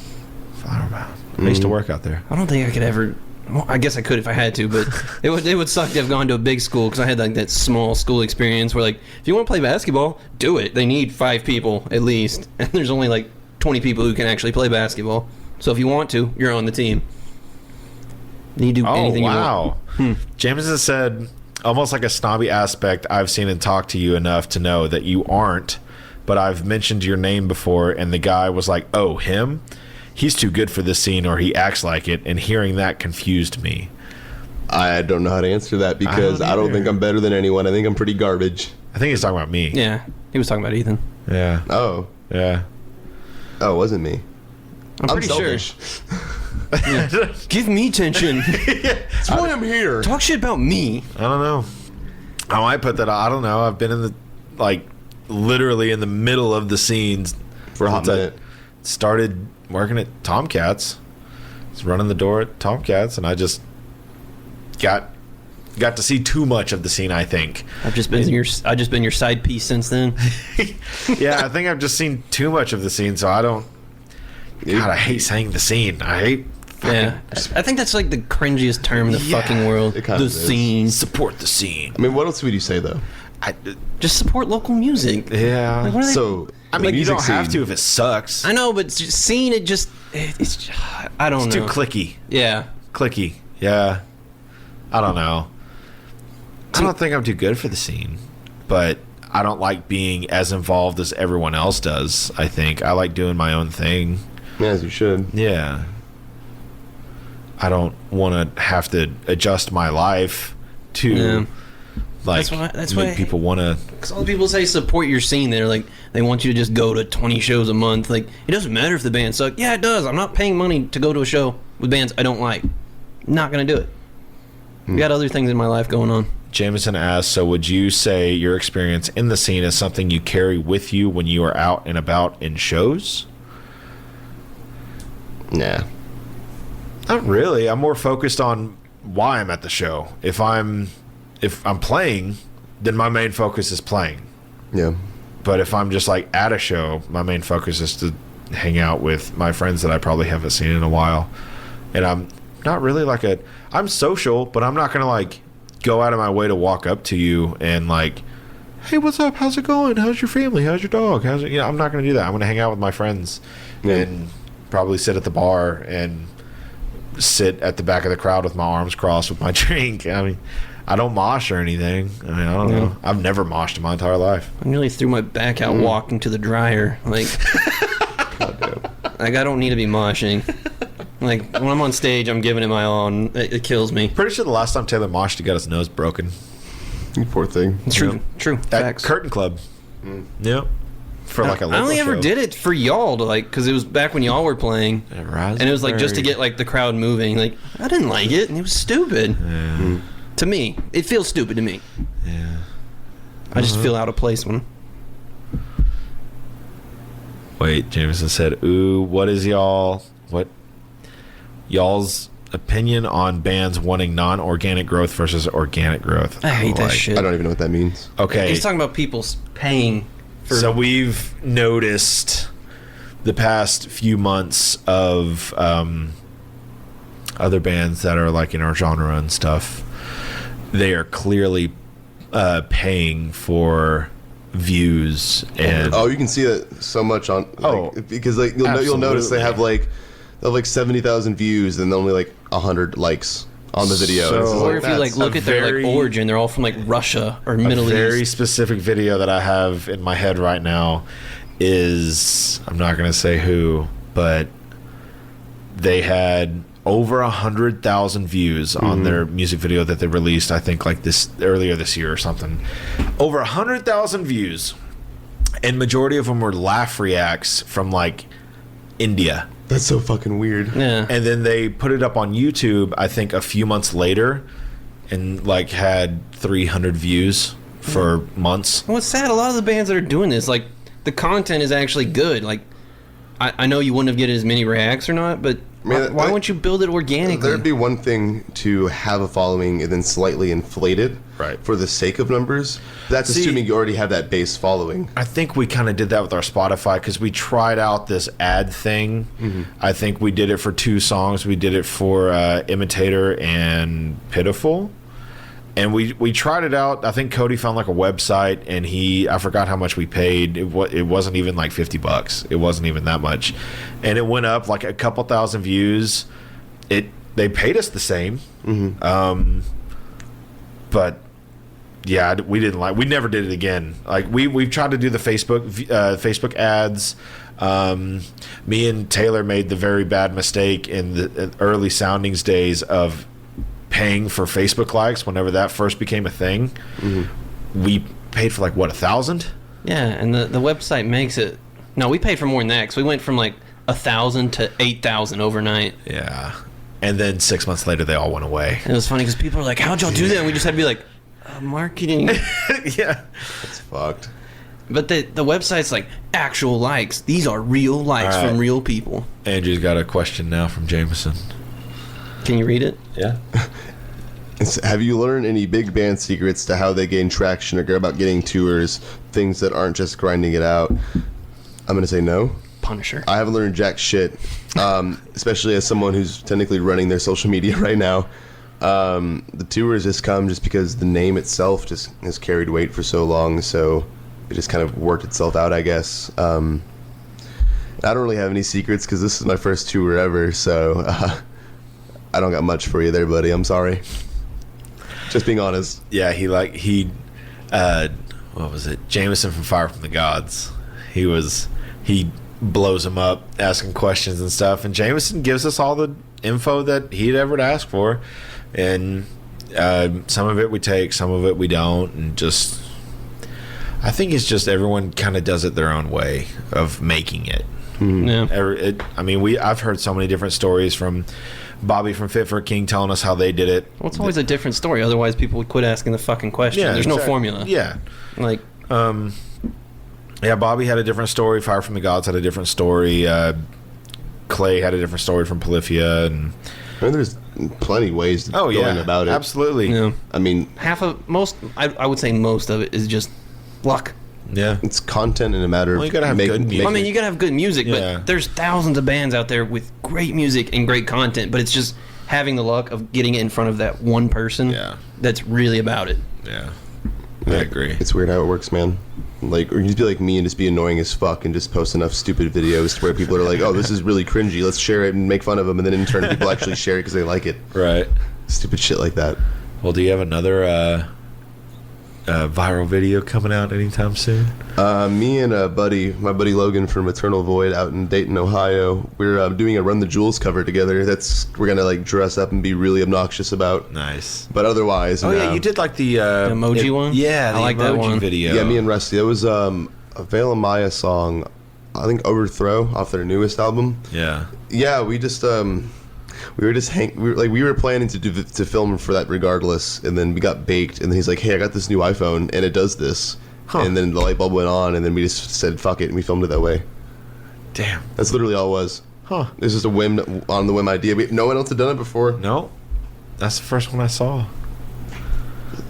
Flower I used to work out there. I don't think I could ever. Well, I guess I could if I had to, but it would suck to have gone to a big school because I had like that small school experience where like if you want to play basketball, do it. They need 5 people at least, and there's only like 20 people who can actually play basketball. So if you want to, you're on the team. You do anything you want. Wow. James has said almost like a snobby aspect. I've seen and talked to you enough to know that you aren't, but I've mentioned your name before, and the guy was like, "Oh, him? He's too good for this scene, or he acts like it," and hearing that confused me. I don't know how to answer that because I don't think I'm better than anyone. I think I'm pretty garbage. I think he's talking about me. Yeah, he was talking about Ethan. Yeah. Oh. Yeah. Oh, it wasn't me. I'm pretty selfish. sure. Give me attention. That's why I'm here. Talk shit about me. I don't know. I might put that. I don't know. I've been in the literally in the middle of the scenes For a hot since I minute. started working at Tomcats. I was running the door at Tomcats, and I just got to see too much of the scene. I think. I've just been your side piece since then. Yeah, I think I've just seen too much of the scene, so I don't. God, I hate saying the scene. I hate. Yeah, I think that's like the cringiest term in the Yeah, fucking world. it kind The of is. scene. Support the scene. I mean, what else would you say though? Just support local music. Yeah. Like, what are they? So, I mean, you music don't have scene. to if it sucks. I know, but just scene it's I don't It's know. too clicky. Yeah. Clicky. Yeah. I don't know. I don't think I'm too good for the scene, but I don't like being as involved as everyone else does. I think I like doing my own thing. Yeah, as you should. Yeah. I don't want to have to adjust my life to like that's make why people want to. Because all the people say support your scene. They're like, they want you to just go to 20 shows a month. Like, it doesn't matter if the band suck. Yeah, it does. I'm not paying money to go to a show with bands I don't like. Not gonna do it. We got other things in my life going on. Jameson asks, so would you say your experience in the scene is something you carry with you when you are out and about in shows? Nah. Not really. I'm more focused on why I'm at the show. If I'm playing, then my main focus is playing. Yeah. But if I'm just like at a show, my main focus is to hang out with my friends that I probably haven't seen in a while. And I'm not really like I'm social, but I'm not going to like go out of my way to walk up to you and like, hey, what's up? How's it going? How's your family? How's your dog? How's it? You know, I'm not going to do that. I'm going to hang out with my friends and probably sit at the bar and sit at the back of the crowd with my arms crossed with my drink. I mean, I don't mosh or anything. I mean, I don't know. I've never moshed in my entire life. I nearly threw my back out walking to the dryer. Like, like I don't need to be moshing. Like, when I'm on stage, I'm giving it my all, and it kills me. Pretty sure the last time Taylor moshed, he got his nose broken. You poor thing. True, true. At Facts. Curtain Club. Yep. For like a local I only ever show. did it for y'all, to like, because it was back when y'all were playing, and it was like just to get like the crowd moving. Like, I didn't like it, and it was stupid. Yeah. To me, it feels stupid to me. Yeah. I just feel out of place when. Wait, Jameson said, ooh, what is y'all's opinion on bands wanting non-organic growth versus organic growth? I hate that shit. I don't even know what that means. Okay. He's talking about people paying for. So we've noticed the past few months of other bands that are like in our genre and stuff. They are clearly paying for views and you can see that so much on because like you'll notice they have like 70,000 views and only like 100 likes on the video. So, or if you like look at their like origin, they're all from like Russia or Middle East. A very specific video that I have in my head right now is, I'm not going to say who, but they had over 100,000 views on their music video that they released, I think like earlier this year or something. Over 100,000 views, and majority of them were laugh reacts from like India. That's so fucking weird. Yeah. And then they put it up on YouTube, I think a few months later, and like had 300 views for months. What's sad, a lot of the bands that are doing this, like, the content is actually good. Like, I know you wouldn't have get as many reacts or not, but why wouldn't you build it organically? There'd be one thing to have a following and then slightly inflate it Right. for the sake of numbers. That's assuming you already have that base following. I think we kind of did that with our Spotify because we tried out this ad thing. I think we did it for 2 songs. We did it for Imitator and Pitiful. And we tried it out. I think Cody found like a website, and I forgot how much we paid. It wasn't even like $50. It wasn't even that much, and it went up like a couple thousand views. They paid us the same, but yeah, we never did it again. Like we've tried to do the Facebook ads. Me and Taylor made the very bad mistake in the early Soundings days of paying for Facebook likes whenever that first became a thing. We paid for like what, 1,000? Yeah, and the website makes it. No, we paid for more than that because we went from like 1,000 to 8,000 overnight. Yeah, and then 6 months later they all went away. And it was funny because people were like, "How'd y'all do that?" And we just had to be like, "Marketing." Yeah, That's fucked. But the website's like actual likes. These are real likes from real people. Andrew's got a question now from Jameson. Can you read it? Yeah. Have you learned any big band secrets to how they gain traction or go about getting tours, things that aren't just grinding it out? I'm going to say no. Punisher. I haven't learned jack shit, especially as someone who's technically running their social media right now. The tours just come just because the name itself just has carried weight for so long, so it just kind of worked itself out, I guess. I don't really have any secrets because this is my first tour ever, so I don't got much for you there, buddy. I'm sorry. Just being honest. Yeah, what was it? Jameson from Fire from the Gods. He blows him up, asking questions and stuff, and Jameson gives us all the info that he'd ever ask for, and some of it we take, some of it we don't, and just I think it's just everyone kind of does it their own way of making it. Yeah. I've heard so many different stories from Bobby from Fit for a King telling us how they did it. Well, it's always a different story. Otherwise, people would quit asking the fucking question. Yeah, There's no formula. Yeah. Like, yeah, Bobby had a different story. Fire from the Gods had a different story. Clay had a different story from Polyphia, and there's plenty of ways going about it. Absolutely. yeah. I mean, I would say most of it is just luck. Yeah. it's content in a matter of you gotta have good music. I mean, you gotta have good music, Yeah. but there's thousands of bands out there with great music and great content, but it's just having the luck of getting it in front of that one person that's really about it. Yeah. I agree. It's weird how it works, man. Like, or you just be like me and just be annoying as fuck and just post enough stupid videos to where people are like, oh, this is really cringy, let's share it and make fun of them, and then in turn people actually share it because they like it. Right. Stupid shit like that. Well, do you have another viral video coming out anytime soon? Me and my buddy Logan from Eternal Void out in Dayton, Ohio, we're doing a Run the Jewels cover together. We're gonna like dress up and be really obnoxious about. Nice. But otherwise, Oh yeah, you did like the emoji one? Yeah, I like emoji that one. video. Yeah, me and Rusty. It was a Veil Maya song, I think Overthrow off their newest album. Yeah. Yeah, we just we were planning to film for that regardless, and then we got baked, and then he's like, hey, I got this new iPhone and it does this. And then the light bulb went on, and then we just said fuck it, and we filmed it that way. Damn. That's literally all it was. Huh. This is a on the whim idea. No one else had done it before. No. That's the first one I saw.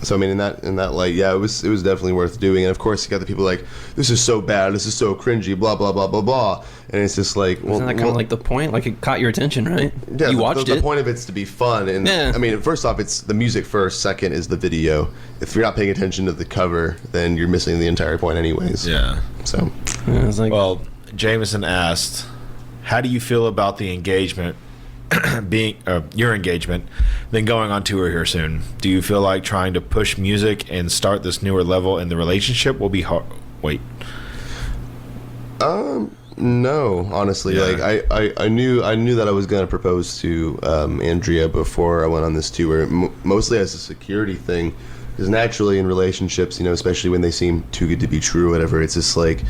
So I mean, in that light, yeah, it was definitely worth doing. And of course, you got the people like, this is so bad, this is so cringy, blah blah blah blah blah. And it's just like, well, isn't that kind of like the point? Like, it caught your attention, right? Yeah, you watched it. The point of it's to be fun, and Yeah. I mean, first off, it's the music first. Second is the video. If you're not paying attention to the cover, then you're missing the entire point, anyways. Yeah. So, Yeah, it's like, Well, Jameson asked, how do you feel about the engagement being your engagement then going on tour here soon? Do you feel like trying to push music and start this newer level in the relationship will be hard? Wait. no, honestly, Yeah. like I knew that I was gonna propose to Andrea before I went on this tour, mostly as a security thing, because naturally in relationships, especially when they seem too good to be true, or whatever, it's just like,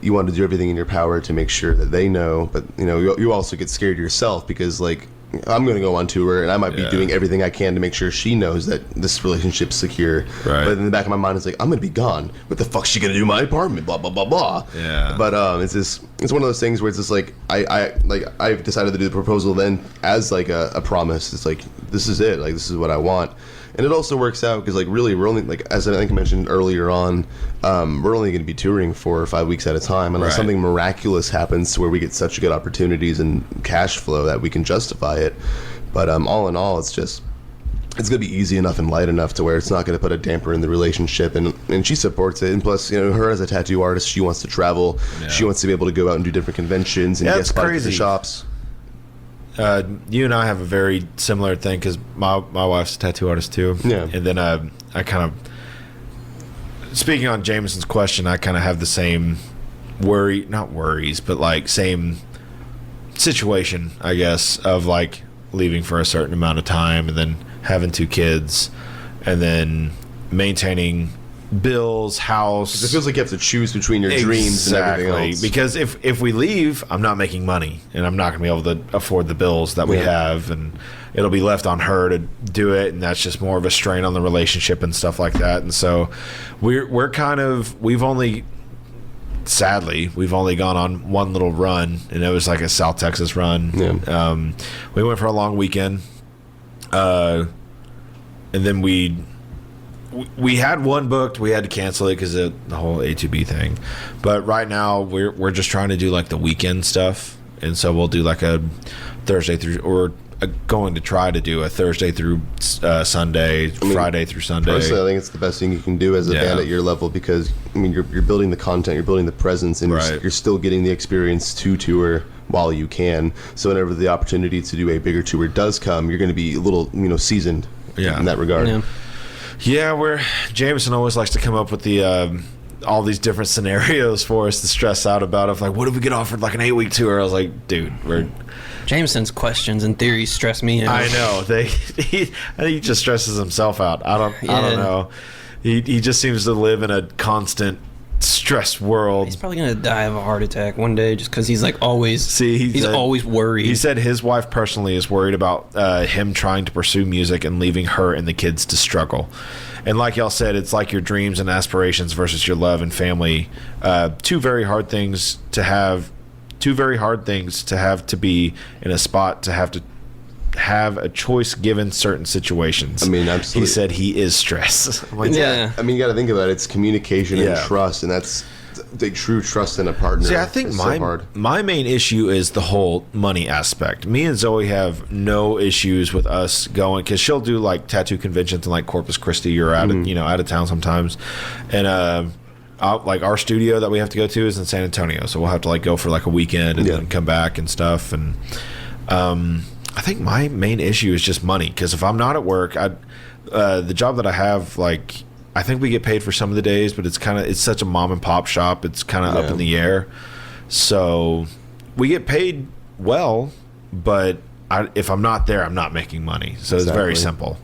you want to do everything in your power to make sure that they know, but you also get scared yourself because, like, I'm going to go on tour and I might be doing everything I can to make sure she knows that this relationship's secure. Right. But in the back of my mind, it's like, I'm going to be gone. What the fuck's she going to do in my apartment? Blah blah blah blah. Yeah. But it's one of those things where it's just like I've decided to do the proposal then as like a promise. It's like, this is it. Like, this is what I want. And it also works out because, like, really, we're only, like, as I think I mentioned earlier on, we're only going to be touring 4 or 5 weeks at a time, unless something miraculous happens to where we get such good opportunities and cash flow that we can justify it. But all in all, it's going to be easy enough and light enough to where it's not going to put a damper in the relationship, and she supports it. And plus, her as a tattoo artist, she wants to travel. Yeah. She wants to be able to go out and do different conventions and get spots at the shops. You and I have a very similar thing because my wife's a tattoo artist too. Yeah. And then I kind of, speaking on Jameson's question, I kind of have the same not worries, but like same situation, I guess, of like leaving for a certain amount of time and then having 2 kids and then maintaining bills, house. It feels like you have to choose between your dreams and everything else. Because if we leave, I'm not making money, and I'm not going to be able to afford the bills that we have, and it'll be left on her to do it, and that's just more of a strain on the relationship and stuff like that. And so we've only gone on one little run, and it was like a South Texas run. Yeah. We went for a long weekend, and then we had one booked. We had to cancel it because of the whole A2B thing. But right now, we're just trying to do like the weekend stuff, and so we'll do like a Thursday through, or going to try to do a Thursday through Sunday, Friday through Sunday. Personally, I think it's the best thing you can do as a band at your level because you're building the content, you're building the presence, and you're still getting the experience to tour while you can. So whenever the opportunity to do a bigger tour does come, you're going to be a little seasoned in that regard. Yeah, where Jameson always likes to come up with the all these different scenarios for us to stress out about. Of like, what if we get offered like an 8-week tour? I was like, dude, we're. Jameson's questions and theories stress me out. I know I think he just stresses himself out. I don't know. He just seems to live in a constant stress world. He's probably gonna die of a heart attack one day just because he's like always. He's always worried. He said his wife personally is worried about him trying to pursue music and leaving her and the kids to struggle. And like y'all said, it's like your dreams and aspirations versus your love and family. Two very hard things to have. Two very hard things to have to be in a spot to have a choice given certain situations. I mean, absolutely. He said he is stressed. Like, yeah. I mean, you got to think about it. It's communication and trust, and that's the true trust in a partner. See, I think my main issue is the whole money aspect. Me and Zoe have no issues with us going, because she'll do like tattoo conventions in like Corpus Christi or out of town sometimes, and like our studio that we have to go to is in San Antonio, so we'll have to like go for like a weekend and then come back and stuff. And I think my main issue is just money, because if I'm not at work, the job that I have, like, I think we get paid for some of the days, but it's such a mom and pop shop, it's kind of up in the air. So we get paid well, but if I'm not there, I'm not making money. So it's very simple.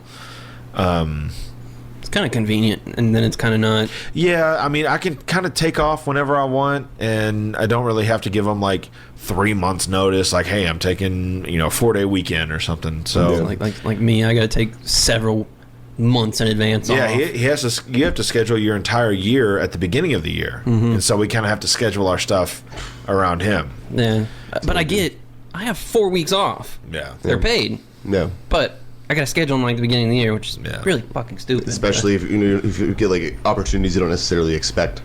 It's kind of convenient, and then it's kind of not. Yeah, I mean, I can kind of take off whenever I want, and I don't really have to give them like 3 months notice. Like, hey, I'm taking a 4-day weekend or something. So like me, I got to take several months in advance. Yeah, he has to. You have to schedule your entire year at the beginning of the year, and so we kind of have to schedule our stuff around him. Yeah, but I have 4 weeks off. Yeah, they're paid. Yeah, but I got to schedule them like the beginning of the year, which is really fucking stupid. Especially if you get like opportunities you don't necessarily expect.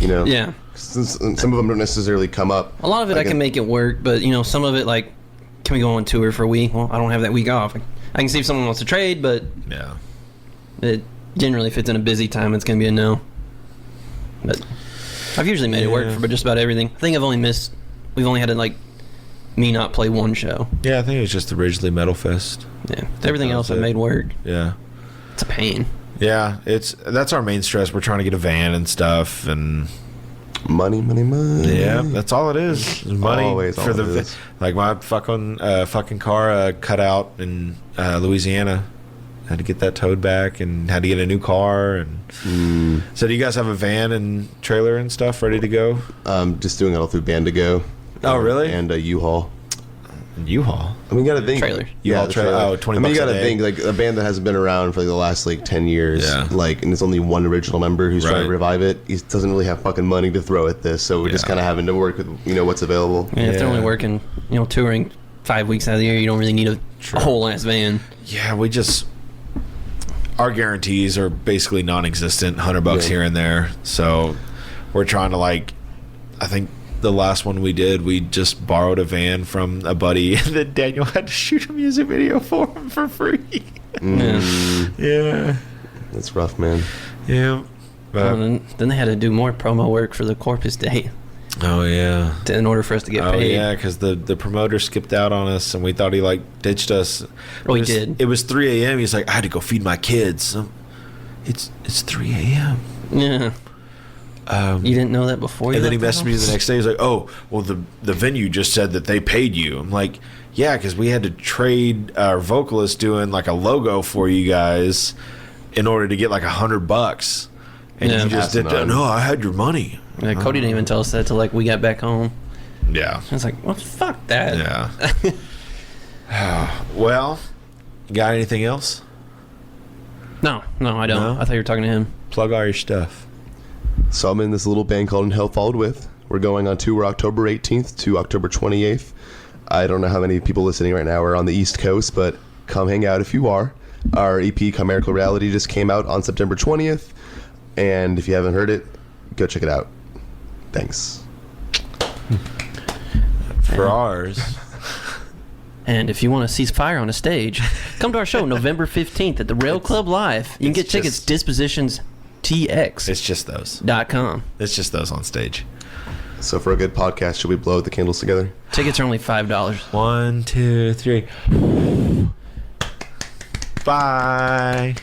Yeah. Some of them don't necessarily come up. A lot of it I can make it work, but some of it, like, can we go on tour for a week? Well, I don't have that week off. I can see if someone wants to trade, but it generally, if it's in a busy time, it's gonna be a no. But I've usually made it work for just about everything. I think we've only had to like me not play one show. Yeah, I think it was just originally Metal Fest. Yeah, everything else I've made work. Yeah, it's a pain. Yeah, that's our main stress. We're trying to get a van and stuff, and money. Yeah, that's all it is. Money. Always for all it is. Like my fucking car cut out in Louisiana. Had to get that towed back and had to get a new car. And so, do you guys have a van and trailer and stuff ready to go? Just doing it all through Bandigo. Oh, really? And a U-Haul. U-Haul. I mean, you got to think. Trailer. U-Haul trailer. Oh, 20 I mean, you got to think like a band that hasn't been around for like the last like 10 years. Yeah. Like, and it's only one original member who's trying to revive it. He doesn't really have fucking money to throw at this, so we're just kind of having to work with what's available. Yeah, if they're only working, touring 5 weeks out of the year, you don't really need a whole ass van. Yeah, our guarantees are basically non-existent, $100 here and there. So we're trying to I think the last one we did, we just borrowed a van from a buddy, and then Daniel had to shoot a music video for him for free. Yeah. That's rough, man. Yeah. Then they had to do more promo work for the Corpus Day. Oh, yeah. In order for us to get paid. Oh, yeah, because the promoter skipped out on us, and we thought he, ditched us. Oh, he did? It was 3 a.m. He's like, I had to go feed my kids. It's 3 a.m. Yeah. You didn't know that before? And then he messaged me the next day. He's like, oh, well, the venue just said that they paid you. I'm like, yeah, because we had to trade our vocalist doing, a logo for you guys in order to get, $100. And you just didn't. No, I had your money. Yeah, Cody didn't even tell us that till we got back home. Yeah. I was like, well, fuck that. Yeah. Well, you got anything else? No, I don't. No? I thought you were talking to him. Plug all your stuff. So I'm in this little band called In Hell Followed With. We're going on tour October 18th to October 28th. I don't know how many people listening right now are on the East Coast, but come hang out if you are. Our EP, Chimerical Reality, just came out on September 20th. And if you haven't heard it, go check it out. Thanks. For ours. And if you want to see fire on a stage, come to our show November 15th at the Rail Club Live. You can get tickets dispositionstx.com. It's just those. It's just those on stage. So for a good podcast, should we blow out the candles together? Tickets are only $5. 1, 2, 3. Bye.